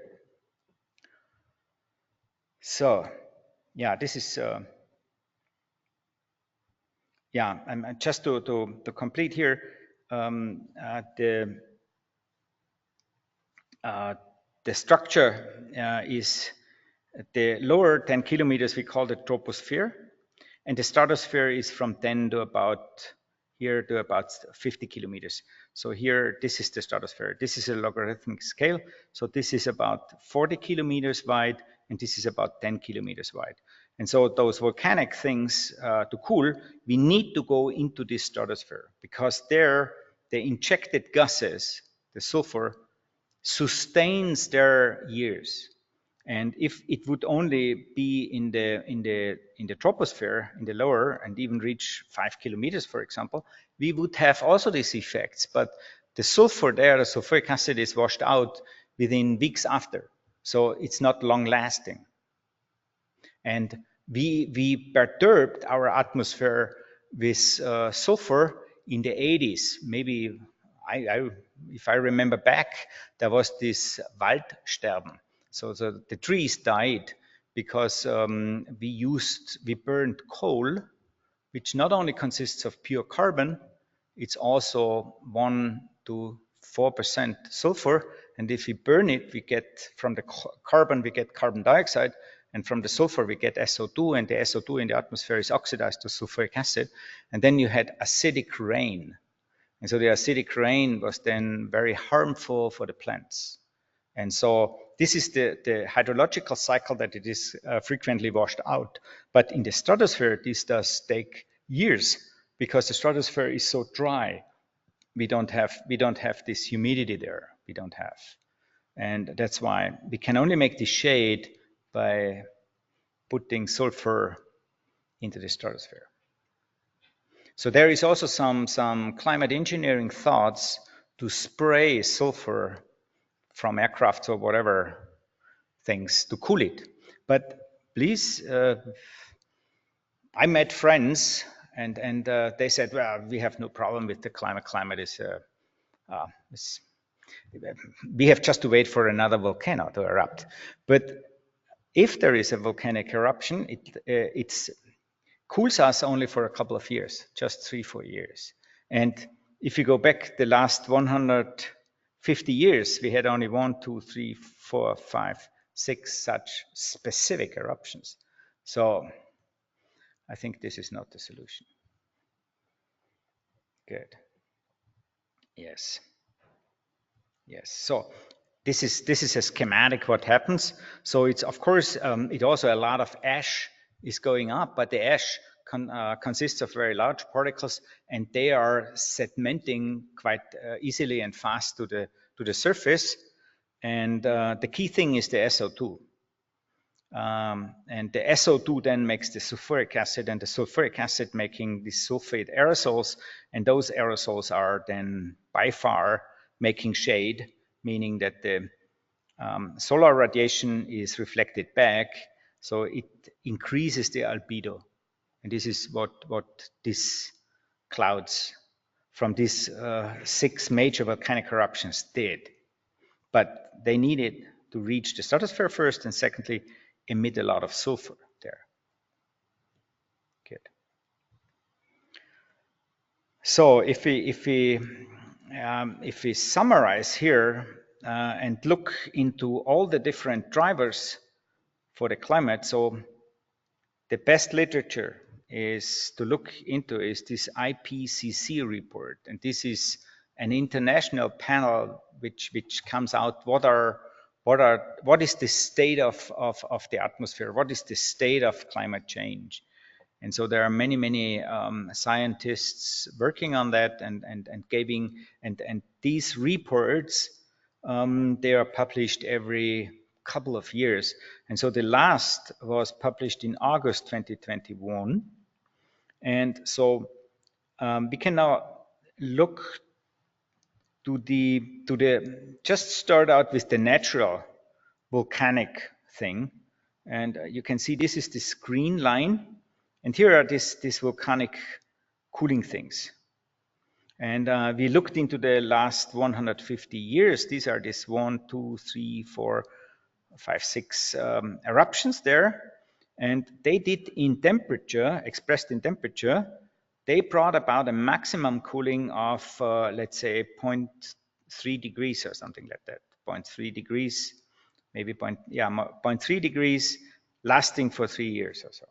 So, yeah, this is, and just to complete here, the structure is the lower 10 kilometers, we call the troposphere, and the stratosphere is from 10 to about here to about 50 kilometers. So here, this is the stratosphere. This is a logarithmic scale. So this is about 40 kilometers wide, and this is about 10 kilometers wide. And so those volcanic things to cool, we need to go into this stratosphere, because there the injected gases, the sulfur, sustains their years. And if it would only be in the troposphere, in the lower, and even reach 5 kilometers, for example, we would have also these effects. But the sulfur there, the sulfuric acid, is washed out within weeks after. So it's not long lasting. And we perturbed our atmosphere with sulfur in the 80s. Maybe, if I remember back, there was this Waldsterben. So the trees died because we burned coal, which not only consists of pure carbon, it's also 1 to 4% sulfur. And if we burn it, we get from the carbon, we get carbon dioxide. And from the sulfur, we get SO2, and the SO2 in the atmosphere is oxidized to sulfuric acid. And then you had acidic rain. And so the acidic rain was then very harmful for the plants. And so this is the hydrological cycle that it is frequently washed out. But in the stratosphere, this does take years, because the stratosphere is so dry. We don't have this humidity there. We don't have. And that's why we can only make the shade by putting sulfur into the stratosphere. So there is also some climate engineering thoughts to spray sulfur from aircraft or whatever things to cool it. But please, I met friends and they said, well, we have no problem with the climate. Climate is we have just to wait for another volcano to erupt. But if there is a volcanic eruption, it cools us only for a couple of years, just 3-4 years. And if you go back the last 150 years, we had only 1, 2, 3, 4, 5, 6 such specific eruptions. So I think this is not the solution. Good. Yes. Yes. So this is a schematic what happens. So it's, of course, it also a lot of ash is going up, but the ash consists of very large particles, and they are sedimenting quite easily and fast to the surface. And the key thing is the SO2. And the SO2 then makes the sulfuric acid, and the sulfuric acid making the sulfate aerosols, and those aerosols are then by far making shade, meaning that the solar radiation is reflected back, so it increases the albedo. And this is what these clouds from these 6 major volcanic eruptions did. But they needed to reach the stratosphere first, and secondly, emit a lot of sulfur there. Good. So if we summarize here and look into all the different drivers for the climate, so the best literature is to look into is this IPCC report, and this is an international panel which comes out what is the state of the atmosphere, what is the state of climate change. And so there are many scientists working on that and giving, and these reports, they are published every couple of years. And so the last was published in August 2021. And so we can now look to just start out with the natural volcanic thing. And you can see this is this green line. And here are these volcanic cooling things. And we looked into the last 150 years. These are this 1, 2, 3, 4, 5, 6 eruptions there. And they did in temperature, expressed in temperature, they brought about a maximum cooling of, let's say, 0.3 degrees or something like that. 0.3 degrees, maybe 0.3 degrees, lasting for 3 years or so.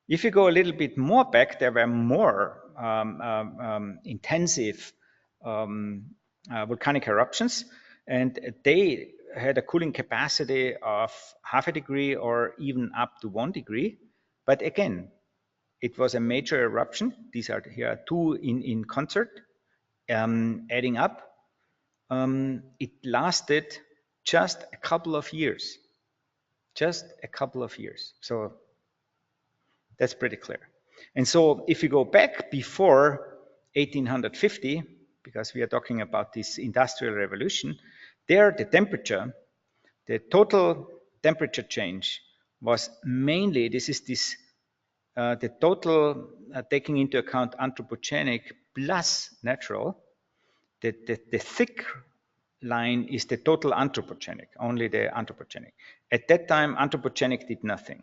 If you go a little bit more back, there were more intensive volcanic eruptions. and they had a cooling capacity of 0.5 degree or even up to 1 degree. But again, it was a major eruption. These are here two in concert, adding up. It lasted just a couple of years. Just a couple of years. So that's pretty clear. And so if you go back before 1850, because we are talking about this industrial revolution, there the temperature, the total temperature change was mainly, the total taking into account anthropogenic plus natural. The thick line is the total anthropogenic, only the anthropogenic. At that time, anthropogenic did nothing.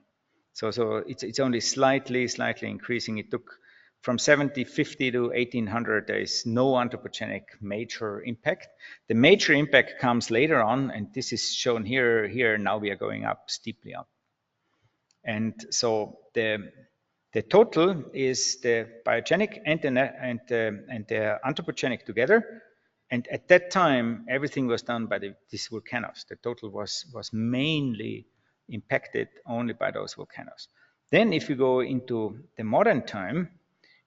So it's only slightly increasing. It took from 1750 to 1800, there is no anthropogenic major impact. The major impact comes later on, and this is shown here. Here now we are going up, steeply up. And so the total is the biogenic and the anthropogenic together. And at that time, everything was done by these volcanoes. The total was mainly impacted only by those volcanoes. Then if you go into the modern time,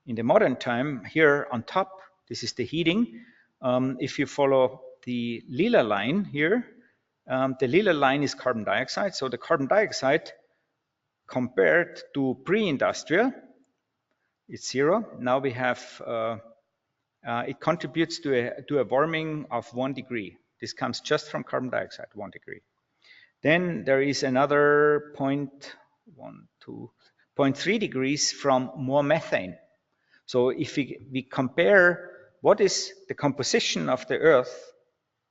in the modern time, here on top, this is the heating. If you follow the lila line here, the lila line is carbon dioxide. So the carbon dioxide compared to pre-industrial, it's 0. Now we have, it contributes to a warming of 1 degree. This comes just from carbon dioxide, 1 degree. Then there is another 0.3 degrees from more methane. So if we compare what is the composition of the Earth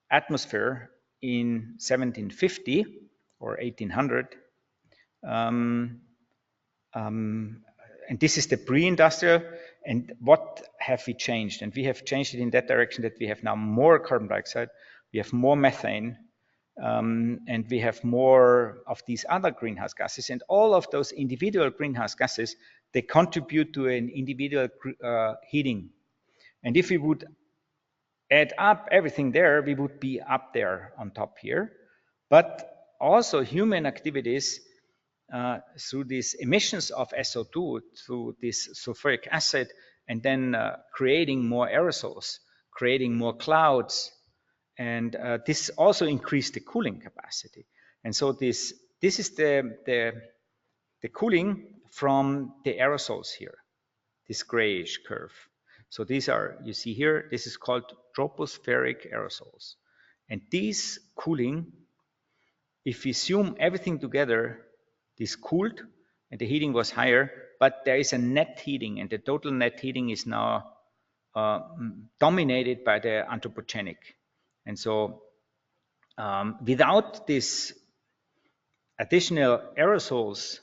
atmosphere in 1750 or 1800, and this is the pre-industrial, and what have we changed? And we have changed it in that direction that we have now more carbon dioxide, we have more methane, and we have more of these other greenhouse gases, and all of those individual greenhouse gases, they contribute to an individual heating. And if we would add up everything there, we would be up there on top here. But also human activities through these emissions of SO2, through this sulfuric acid, and then creating more aerosols, creating more clouds, and this also increased the cooling capacity. And so this is the cooling from the aerosols here, this grayish curve. So these are, you see here, this is called tropospheric aerosols. And these cooling, if we assume everything together, this cooled and the heating was higher, but there is a net heating, and the total net heating is now dominated by the anthropogenic. And so without this additional aerosols,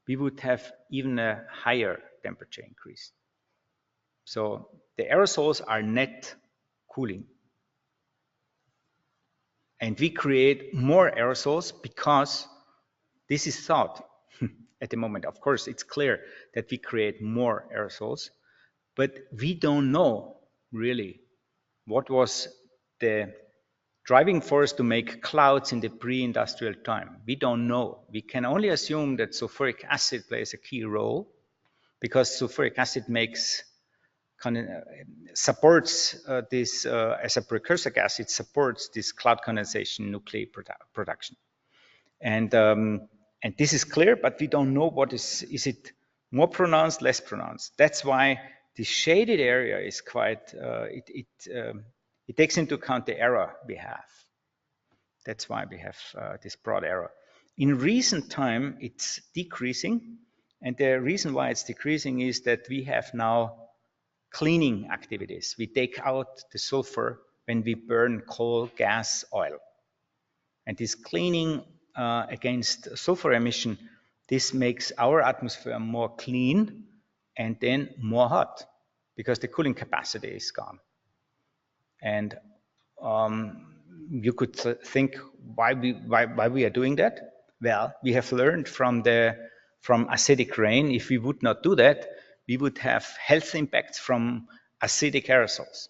we would have even a higher temperature increase. So the aerosols are net cooling. And we create more aerosols because this is thought at the moment. Of course, it's clear that we create more aerosols, but we don't know really what was the driving force to make clouds in the pre-industrial time. We don't know. We can only assume that sulfuric acid plays a key role, because sulfuric acid supports this as a precursor gas. It supports this cloud condensation nuclei production. And this is clear, but we don't know what is it more pronounced, less pronounced. That's why the shaded area is quite, it takes into account the error we have. That's why we have this broad error. In recent time, it's decreasing. And the reason why it's decreasing is that we have now cleaning activities. We take out the sulfur when we burn coal, gas, oil. And this cleaning against sulfur emission, this makes our atmosphere more clean and then more hot, because the cooling capacity is gone. And you could think why we are doing that. Well, we have learned from acidic rain. If we would not do that, we would have health impacts from acidic aerosols.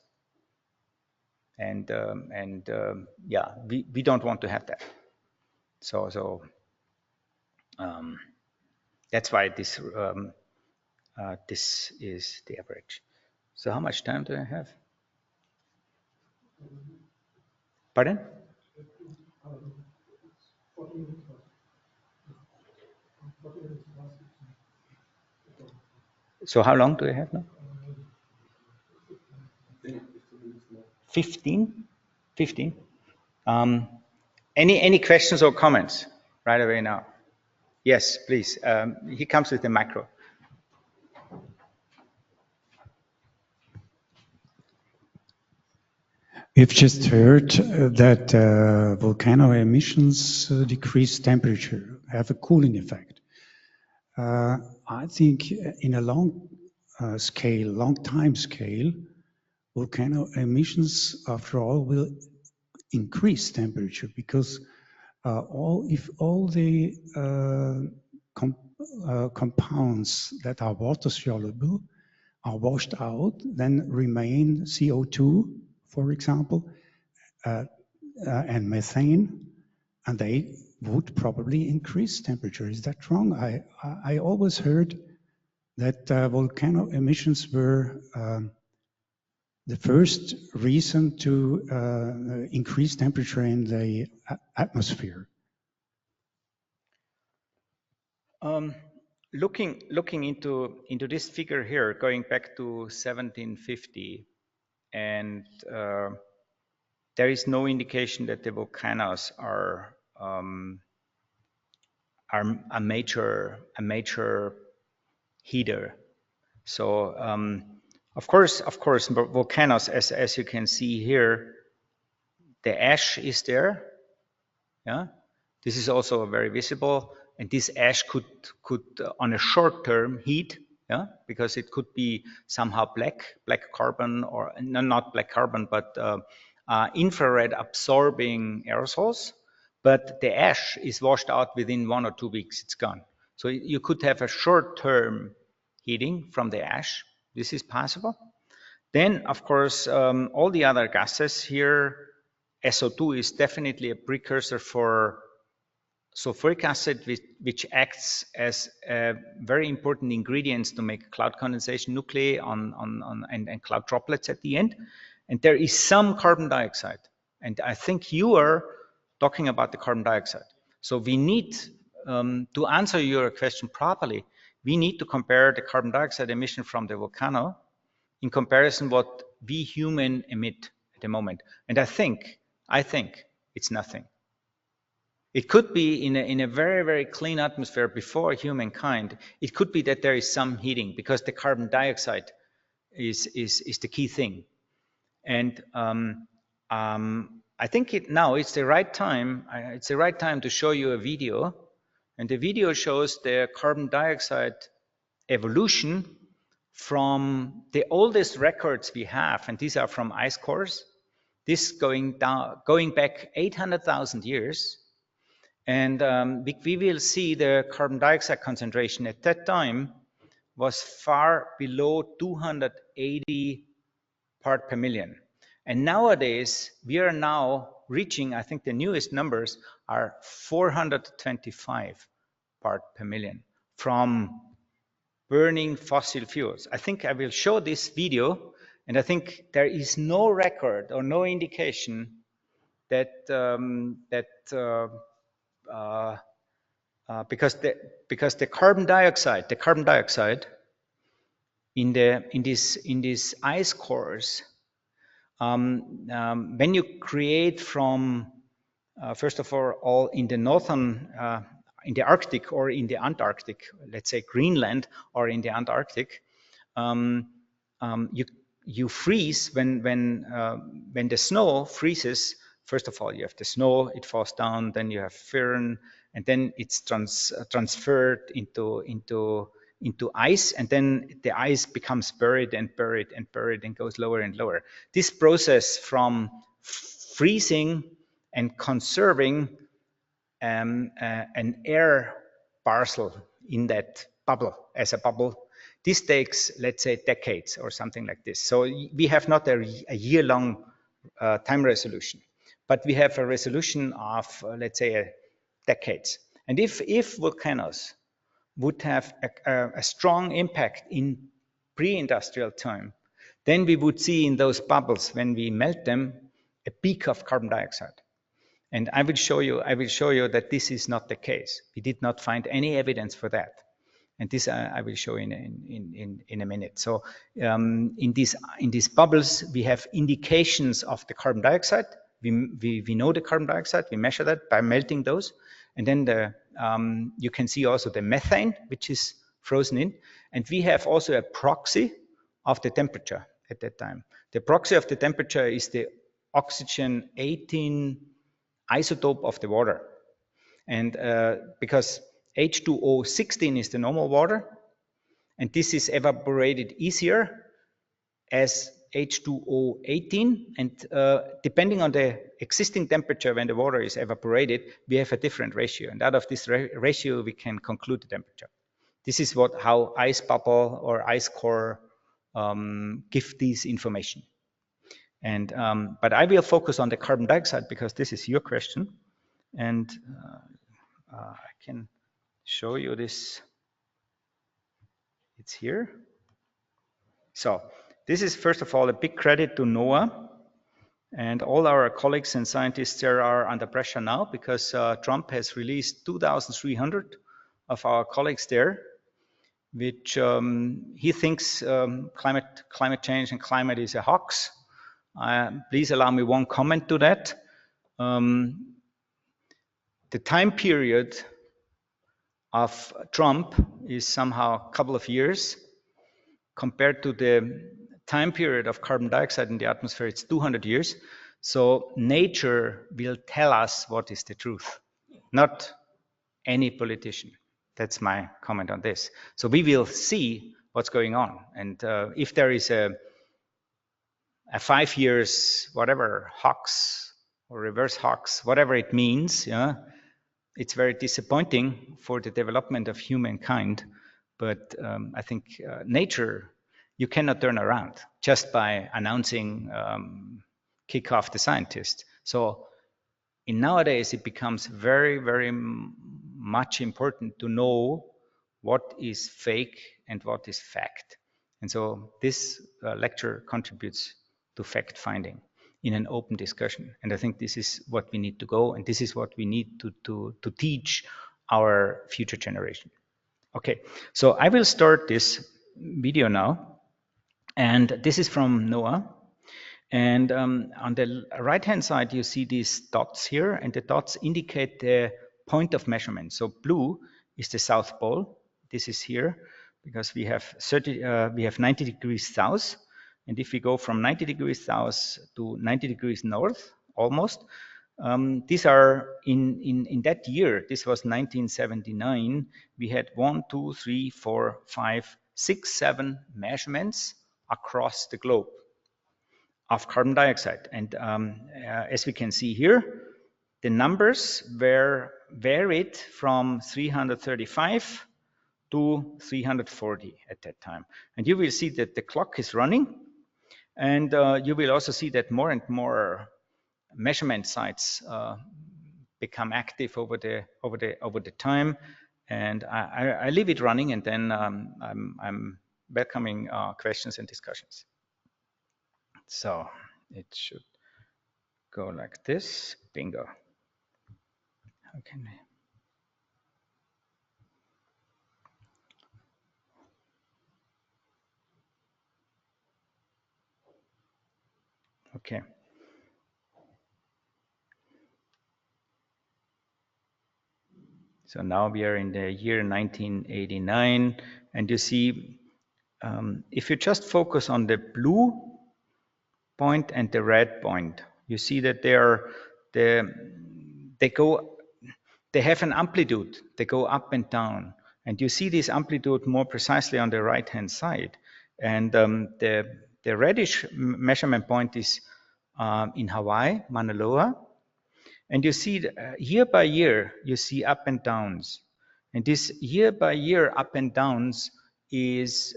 yeah, we don't want to have that. That's why this this is the average. So how much time do I have? Pardon? So how long do I have now? 15? 15? Any questions or comments right away now? Yes, please. He comes with the macro. We've just heard that volcano emissions decrease temperature, have a cooling effect. I think in a long time scale, volcano emissions, after all, will increase temperature because if all the compounds that are water soluble are washed out, then remain CO2, for example, and methane, and they would probably increase temperature. Is that wrong? I always heard that volcano emissions were the first reason to increase temperature in the atmosphere. Looking into this figure here, going back to 1750, and there is no indication that the volcanoes are a major heater. So of course, volcanoes, as you can see here, the ash is there. Yeah, this is also very visible, and this ash could on a short term heat. Yeah, because it could be somehow black carbon, or no, not black carbon, but infrared absorbing aerosols. But the ash is washed out within 1 or 2 weeks. It's gone. So you could have a short-term heating from the ash. This is possible. Then, of course, all the other gases here, SO2 is definitely a precursor for sulfuric acid, which acts as a very important ingredient to make cloud condensation nuclei and cloud droplets at the end. And there is some carbon dioxide. And I think you are talking about the carbon dioxide. So we need, to answer your question properly, we need to compare the carbon dioxide emission from the volcano in comparison what we human emit at the moment. And I think it's nothing. It could be in a very, very clean atmosphere before humankind. It could be that there is some heating because the carbon dioxide is the key thing. And I think now it's the right time. It's the right time to show you a video, and the video shows the carbon dioxide evolution from the oldest records we have, and these are from ice cores. This going back 800,000 years. And we will see the carbon dioxide concentration at that time was far below 280 part per million. And nowadays, we are now reaching, I think the newest numbers are 425 part per million from burning fossil fuels. I think I will show this video, and I think there is no record or no indication that because the carbon dioxide in these ice cores, when you create from first of all in the northern in the Arctic or in the Antarctic, let's say Greenland or in the Antarctic, you freeze when the snow freezes. First of all, you have the snow, it falls down, then you have firn, and then it's transferred into ice, and then the ice becomes buried and goes lower and lower. This process from freezing and conserving an air parcel in that bubble as a bubble, this takes, let's say, decades or something like this. So we have not a year-long time resolution, but we have a resolution of, let's say, decades. And if volcanoes would have a strong impact in pre-industrial time, then we would see in those bubbles, when we melt them, a peak of carbon dioxide. And I will show you that this is not the case. We did not find any evidence for that. And this I will show in a minute. So in these bubbles, we have indications of the carbon dioxide. We know the carbon dioxide. We measure that by melting those. And then you can see also the methane, which is frozen in. And we have also a proxy of the temperature at that time. The proxy of the temperature is the oxygen 18 isotope of the water. And because H2O 16 is the normal water, and this is evaporated easier as H2O 18. And depending on the existing temperature when the water is evaporated, we have a different ratio. And out of this ratio, we can conclude the temperature. This is how ice bubble or ice core give this information. And but I will focus on the carbon dioxide because this is your question, and I can show you this. It's here. So this is, first of all, a big credit to NOAA, and all our colleagues and scientists there are under pressure now because Trump has released 2,300 of our colleagues there, which he thinks climate change and climate is a hoax. Please allow me one comment to that. The time period of Trump is somehow a couple of years. Compared to the time period of carbon dioxide in the atmosphere, it's 200 years. So nature will tell us what is the truth, not any politician. That's my comment on this. So we will see what's going on. And if there is a 5 years, whatever, hoax or reverse hoax, whatever it means, yeah, it's very disappointing for the development of humankind. But I think nature, you cannot turn around just by announcing kick off the scientist. So nowadays, it becomes very, very much important to know what is fake and what is fact. And so this lecture contributes to fact finding in an open discussion. And I think this is what we need to go, and this is what we need to teach our future generation. Okay, so I will start this video now, and this is from NOAA. And on the right-hand side, you see these dots here, and the dots indicate the point of measurement. So blue is the South Pole. This is here because we have 90 degrees south. And if we go from 90 degrees south to 90 degrees north, almost, these are in that year, this was 1979, we had 1, 2, 3, 4, 5, 6, 7 measurements across the globe of carbon dioxide. And as we can see here, the numbers were varied from 335 to 340 at that time. And you will see that the clock is running, and you will also see that more and more measurement sites become active over the time. And I leave it running, and then I'm welcoming questions and discussions. So it should go like this. Bingo. How can I? Okay. So now we are in the year 1989, and you see, if you just focus on the blue point and the red point, you see that they have an amplitude. They go up and down, and you see this amplitude more precisely on the right-hand side. And the reddish measurement point is in Hawaii, Mauna Loa. And you see year by year, you see up and downs. And this year by year up and downs is,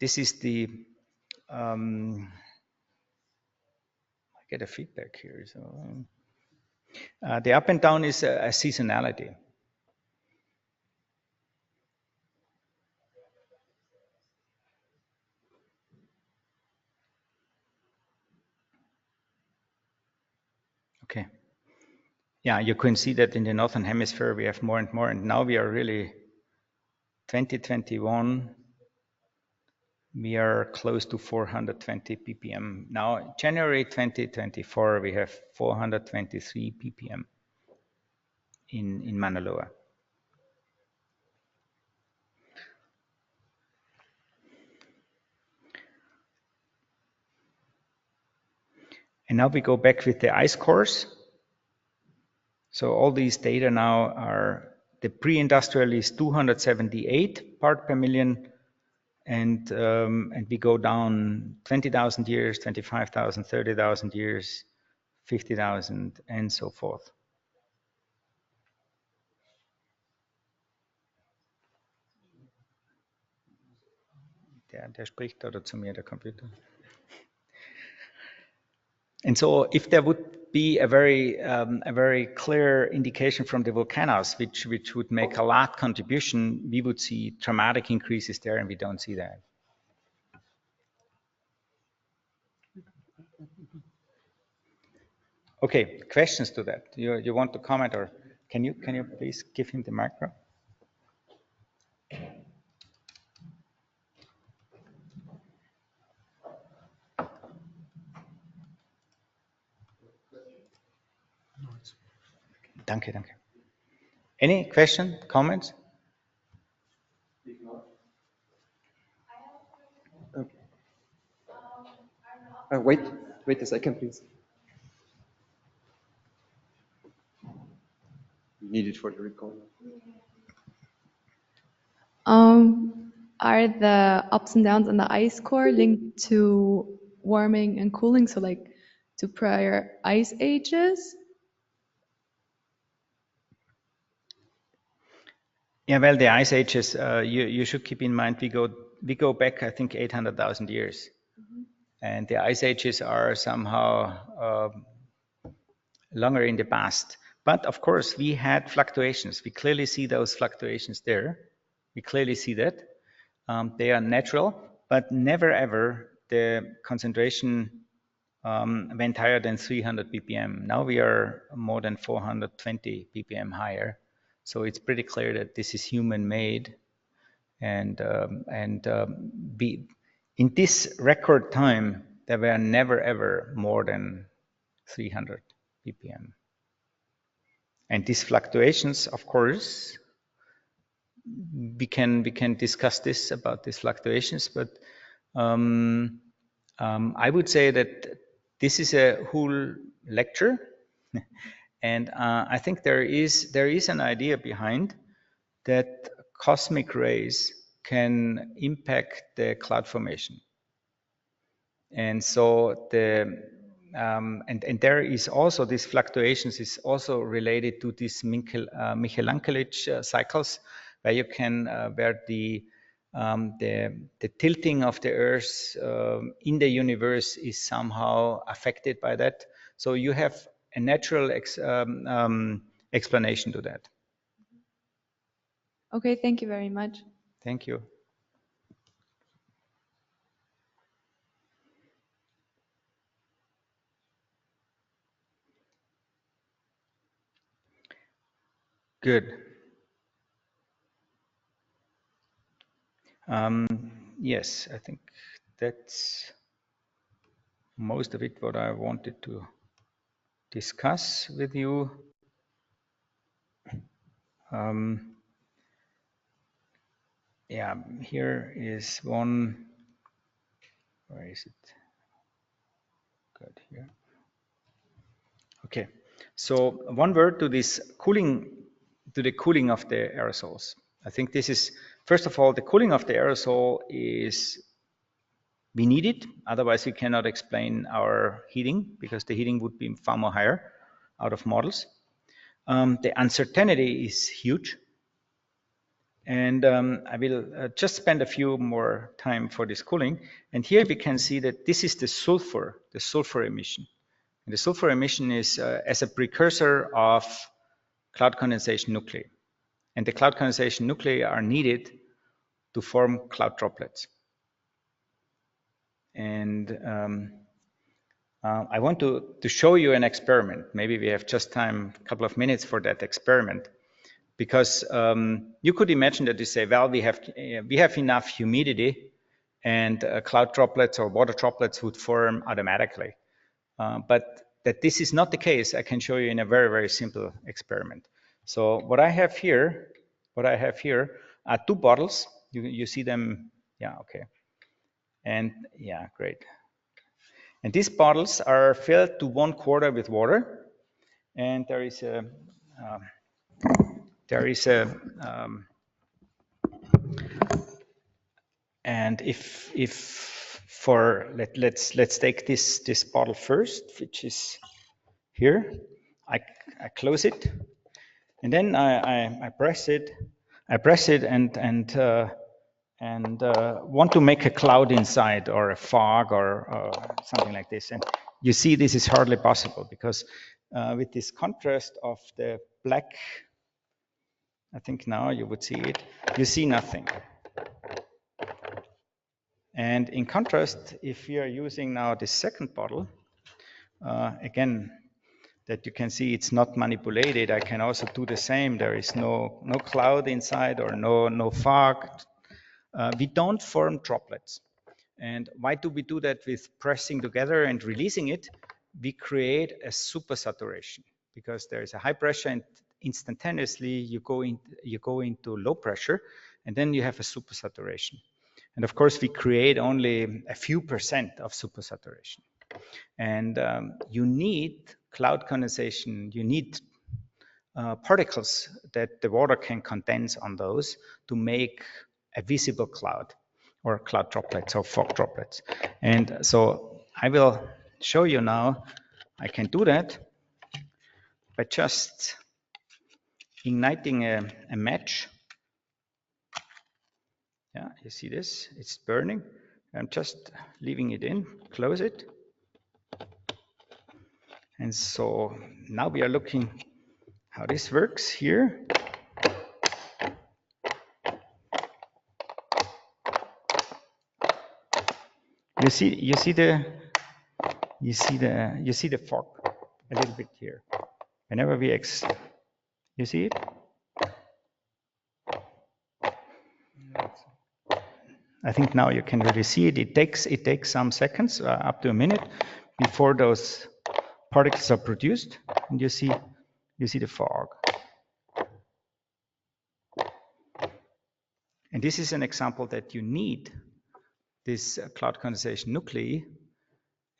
this is the get a feedback here. So the up and down is a seasonality. Okay. Yeah, you can see that in the northern hemisphere we have more and more, and now we are really 2021. We are close to 420 ppm. Now, January 2024, we have 423 ppm in Mauna Loa. And now we go back with the ice cores. So all these data now are, the pre-industrial is 278 part per million, and we go down 20,000 years, 25,000, 30,000 years, 50,000, and so forth. Der spricht oder zu mir, der Computer. And so if there would be a very clear indication from the volcanoes, which would make a large contribution, we would see dramatic increases there, and we don't see that. Okay, questions to that? You want to comment, or can you please give him the micro? Danke, danke. Any question, comments? Okay. Wait a second, please. You need it for the recording. Are the ups and downs in the ice core linked to warming and cooling, so like to prior ice ages? Yeah, well, the ice ages, you should keep in mind, we go back, I think, 800,000 years. Mm-hmm. And the ice ages are somehow longer in the past. But of course, we had fluctuations. We clearly see those fluctuations there. We clearly see that. They are natural, but never ever the concentration went higher than 300 ppm. Now we are more than 420 ppm higher. So it's pretty clear that this is human-made, and in this record time, there were never ever more than 300 ppm. And these fluctuations, of course, we can discuss this about these fluctuations, but I would say that this is a whole lecture. And I think there is an idea behind that cosmic rays can impact the cloud formation. And so and there is also these fluctuations is also related to these Michelangelich cycles, where you can where the tilting of the Earth in the universe is somehow affected by that. So you have a natural explanation to that. Okay, thank you very much. Thank you. Good. Yes, I think that's most of it what I wanted to discuss with you. Yeah, here is one. Where is it? Good, here. Okay, so one word to this cooling, to the cooling of the aerosols. I think this is, first of all, the cooling of the aerosol is, we need it, otherwise we cannot explain our heating, because the heating would be far more higher out of models. The uncertainty is huge. And I will just spend a few more time for this cooling. And here we can see that this is the sulfur emission. And the sulfur emission is as a precursor of cloud condensation nuclei. And the cloud condensation nuclei are needed to form cloud droplets. And I want to show you an experiment. Maybe we have just time, a couple of minutes for that experiment. Because you could imagine that you say, well, we have enough humidity and cloud droplets or water droplets would form automatically. But that this is not the case, I can show you in a very, very simple experiment. So what I have here are two bottles. You see them, yeah, okay. And yeah, great. And these bottles are filled to 1/4 with water. And there is a, and if for, let's take this bottle first, which is here. I close it, and then I press it and want to make a cloud inside or a fog or something like this. And you see this is hardly possible because with this contrast of the black, I think now you would see it, you see nothing. And in contrast, if we are using now the second bottle, again, that you can see it's not manipulated. I can also do the same. There is no cloud inside or no fog. We don't form droplets. And why do we do that with pressing together and releasing it? We create a supersaturation because there is a high pressure and instantaneously you go into low pressure and then you have a supersaturation. And of course, we create only a few % of supersaturation. And you need cloud condensation, you need particles that the water can condense on those to make a visible cloud or cloud droplets or fog droplets. And so I will show you now, I can do that by just igniting a match. Yeah, you see this, it's burning. I'm just leaving it in, close it. And so now we are looking how this works here. You see the fog a little bit here. Whenever we you see it? I think now you can really see it. It takes some seconds, up to a minute, before those particles are produced, and you see the fog. And this is an example that you need this cloud condensation nuclei,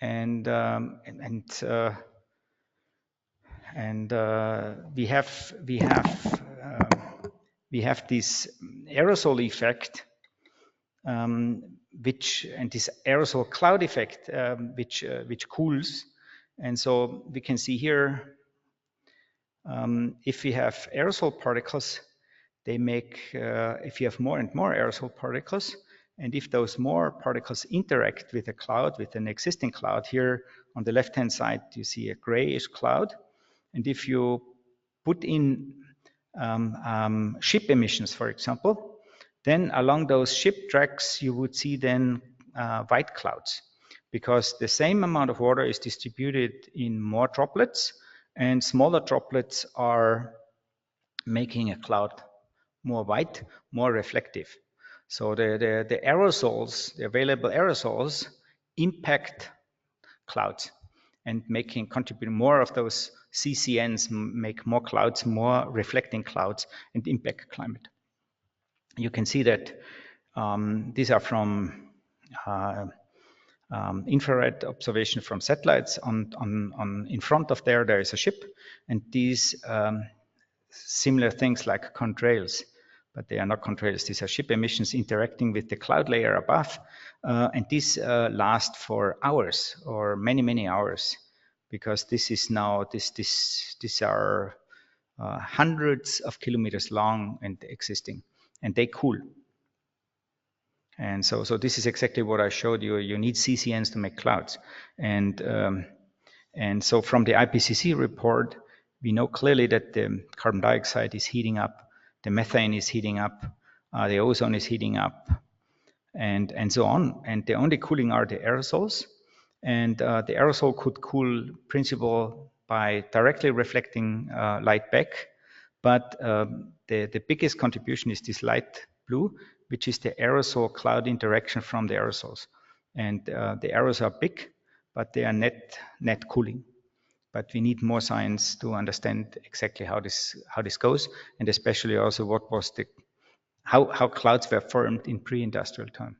and we have this aerosol effect, this aerosol cloud effect, which cools, and so we can see here, if we have aerosol particles, they make, if you have more and more aerosol particles, and if those more particles interact with a cloud, with an existing cloud, here on the left-hand side, you see a grayish cloud. And if you put in ship emissions, for example, then along those ship tracks, you would see then white clouds, because the same amount of water is distributed in more droplets, and smaller droplets are making a cloud more white, more reflective. So the aerosols, the available aerosols, impact clouds and contribute more of those CCNs, make more clouds, more reflecting clouds, and impact climate. You can see that these are from infrared observation from satellites. In front of there is a ship, and these similar things like contrails, but they are not contrails. These are ship emissions interacting with the cloud layer above, and these last for hours or many hours, because this is now these are hundreds of kilometers long and existing, and they cool. And so this is exactly what I showed you. You need CCNs to make clouds, and And so from the IPCC report, we know clearly that the carbon dioxide is heating up, the methane is heating up, the ozone is heating up, and so on. And the only cooling are the aerosols. And the aerosol could cool principle by directly reflecting light back. But the biggest contribution is this light blue, which is the aerosol cloud interaction from the aerosols. And the arrows are big, but they are net cooling. But we need more science to understand exactly how this goes, and especially also what was how clouds were formed in pre-industrial time.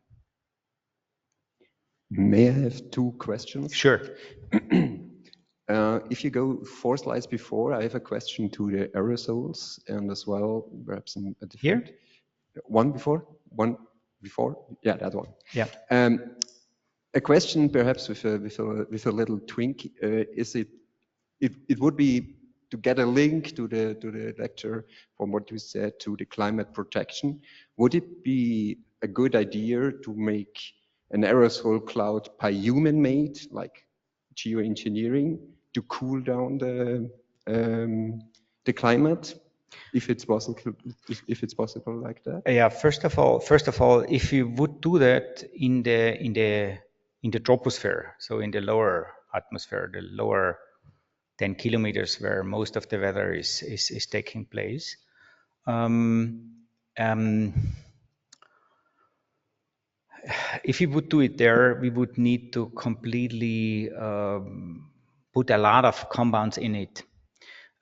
May I have 2 questions? Sure. If you go 4 slides before, I have a question to the aerosols and as well, perhaps a different. Here? One before? One before? Yeah, that one. Yeah. A question perhaps with a little twink. Is it would be to get a link to the lecture from what you said to the climate protection. Would it be a good idea to make an aerosol cloud by human-made, like geoengineering, to cool down the climate, if it's possible like that? Yeah. First of all, if you would do that in the troposphere, so in the lower atmosphere, the lower 10 kilometers where most of the weather is taking place. If we would do it there, we would need to completely put a lot of compounds in it.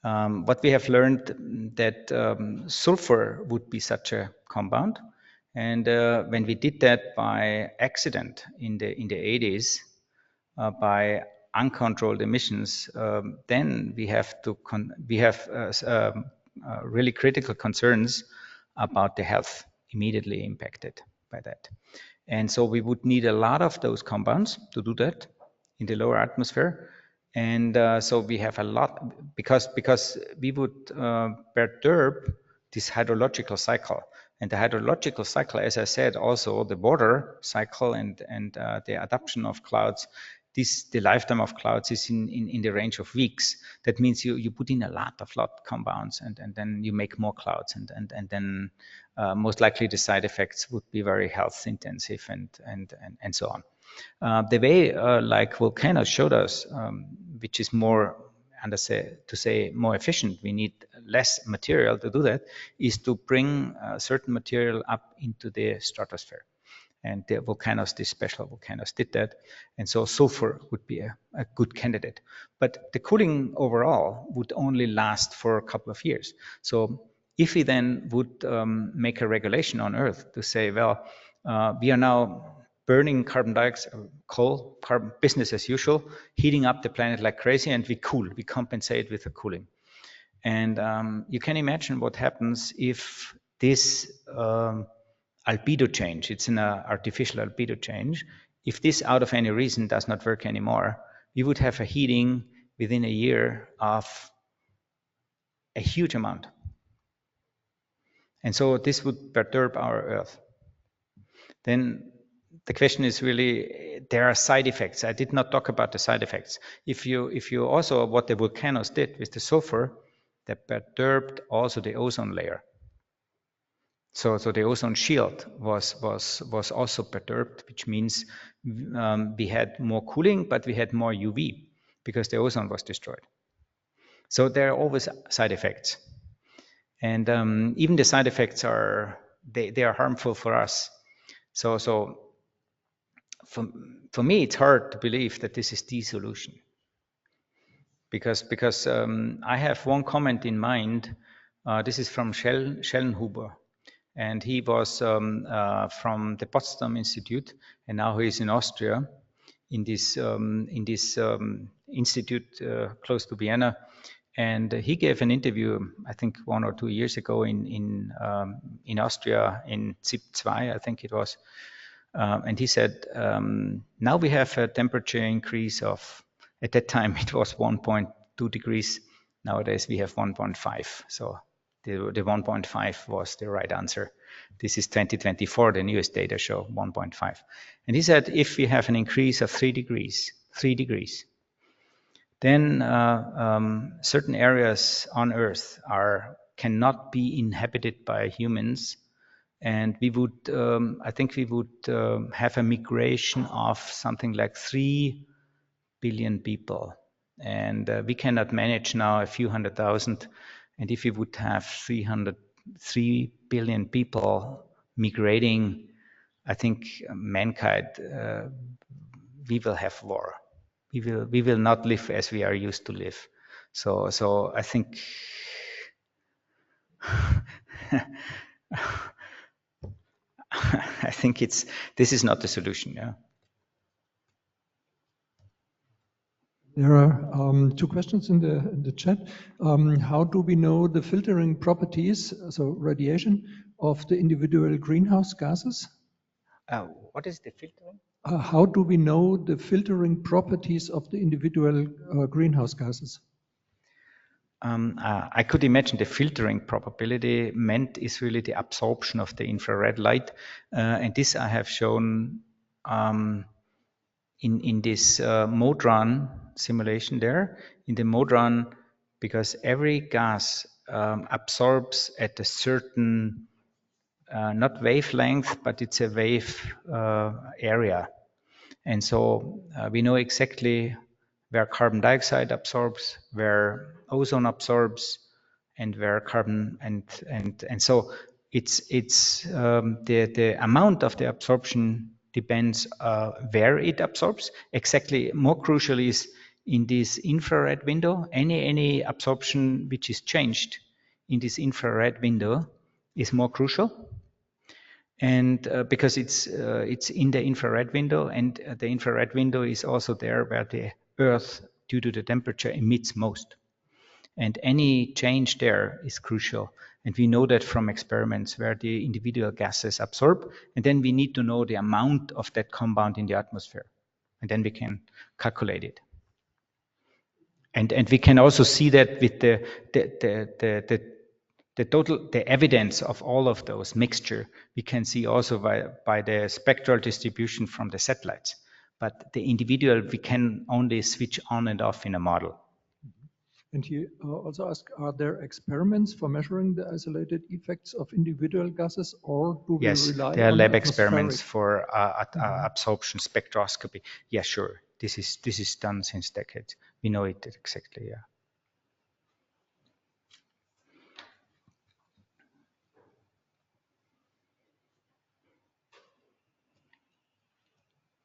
What we have learned that sulfur would be such a compound, and when we did that by accident in the 80s, by uncontrolled emissions, then we have really critical concerns about the health immediately impacted by that. And so we would need a lot of those compounds to do that in the lower atmosphere. And so we have a lot, because we would perturb this hydrological cycle. And the hydrological cycle, as I said, also the water cycle and the adaptation of clouds, the lifetime of clouds is in the range of weeks. That means you put in a lot of compounds and then you make more clouds and then most likely the side effects would be very health intensive and so on. The way like volcanoes showed us, which is more, more efficient, we need less material to do that, is to bring certain material up into the stratosphere. And the volcanoes, these special volcanoes did that. And so sulfur would be a good candidate. But the cooling overall would only last for a couple of years. So if we then would make a regulation on Earth to say, well, we are now burning carbon dioxide, coal, carbon, business as usual, heating up the planet like crazy, and we compensate with the cooling. And you can imagine what happens if this albedo change, it's an artificial albedo change, if this out of any reason does not work anymore, we would have a heating within a year of a huge amount. And so this would perturb our Earth. Then the question is really, there are side effects. I did not talk about the side effects. If you also, what the volcanoes did with the sulfur, they perturbed also the ozone layer. So the ozone shield was also perturbed, which means we had more cooling, but we had more UV because the ozone was destroyed. So there are always side effects. And even the side effects are harmful for us. So for me, it's hard to believe that this is the solution. Because I have one comment in mind. This is from Schellenhuber. And he was from the Potsdam Institute, and now he is in Austria, in this institute close to Vienna. And he gave an interview, I think 1 or 2 years ago in Austria, in ZIP 2, I think it was. And he said, now we have a temperature increase of, at that time it was 1.2 degrees. Nowadays we have 1.5. So the 1.5 was the right answer. This is 2024, the newest data show 1.5. And he said, if we have an increase of 3 degrees, then certain areas on Earth cannot be inhabited by humans, and we would, I think we would have a migration of something like 3 billion people, and we cannot manage now a few 100,000. And if we would have 3 billion people migrating, I think mankind, we will have war. We will not live as we are used to live. So I think I think this is not the solution. Yeah. There are 2 questions in the chat. How do we know the filtering properties, so radiation, of the individual greenhouse gases? What is the filtering? How do we know the filtering properties of the individual greenhouse gases? I could imagine the filtering probability meant is really the absorption of the infrared light. And this I have shown in this mode run simulation there. In the mode run, because every gas absorbs at a certain, not wavelength, but it's a wave area. And so we know exactly where carbon dioxide absorbs, where ozone absorbs, and where carbon and so it's the amount of the absorption depends where it absorbs. Exactly, more crucial is in this infrared window. Any absorption which is changed in this infrared window is more crucial. And because it's in the infrared window, and the infrared window is also there where the Earth, due to the temperature, emits most. And any change there is crucial. And we know that from experiments where the individual gases absorb, and then we need to know the amount of that compound in the atmosphere. And then we can calculate it. And we can also see that with the evidence of all of those mixture, we can see also by the spectral distribution from the satellites. But the individual, we can only switch on and off in a model. And he also asked, are there experiments for measuring the isolated effects of individual gases, or do we rely on there are lab experiments for absorption spectroscopy. Yeah, sure. This is done since decades. We know it exactly, yeah.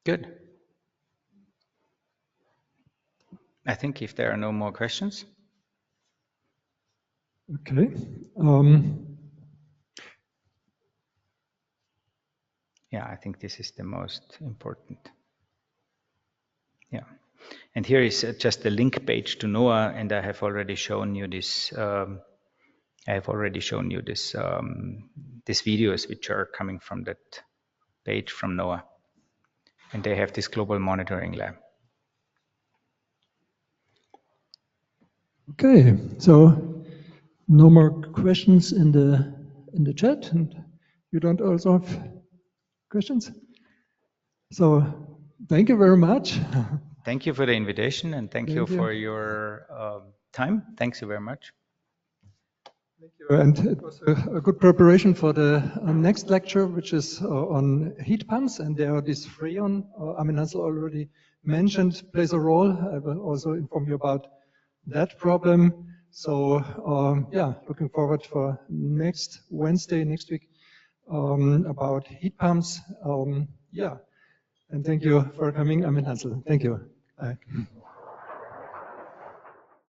Good. I think if there are no more questions. Okay. Yeah, I think this is the most important. Yeah. And here is just the link page to NOAA, and I have already shown you this. These videos which are coming from that page from NOAA, and they have this global monitoring lab. Okay, so no more questions in the chat, and you don't also have questions. So thank you very much. Thank you for the invitation, and thank you for your time. Thanks you very much. Thank you. And it was a good preparation for the next lecture, which is on heat pumps, and there are this freon, Armin Hansel already mentioned, plays a role. I will also inform you about that problem. So yeah, looking forward for next Wednesday, next week, about heat pumps. Yeah, and thank you for coming, Armin Hansel. Thank you. Bye.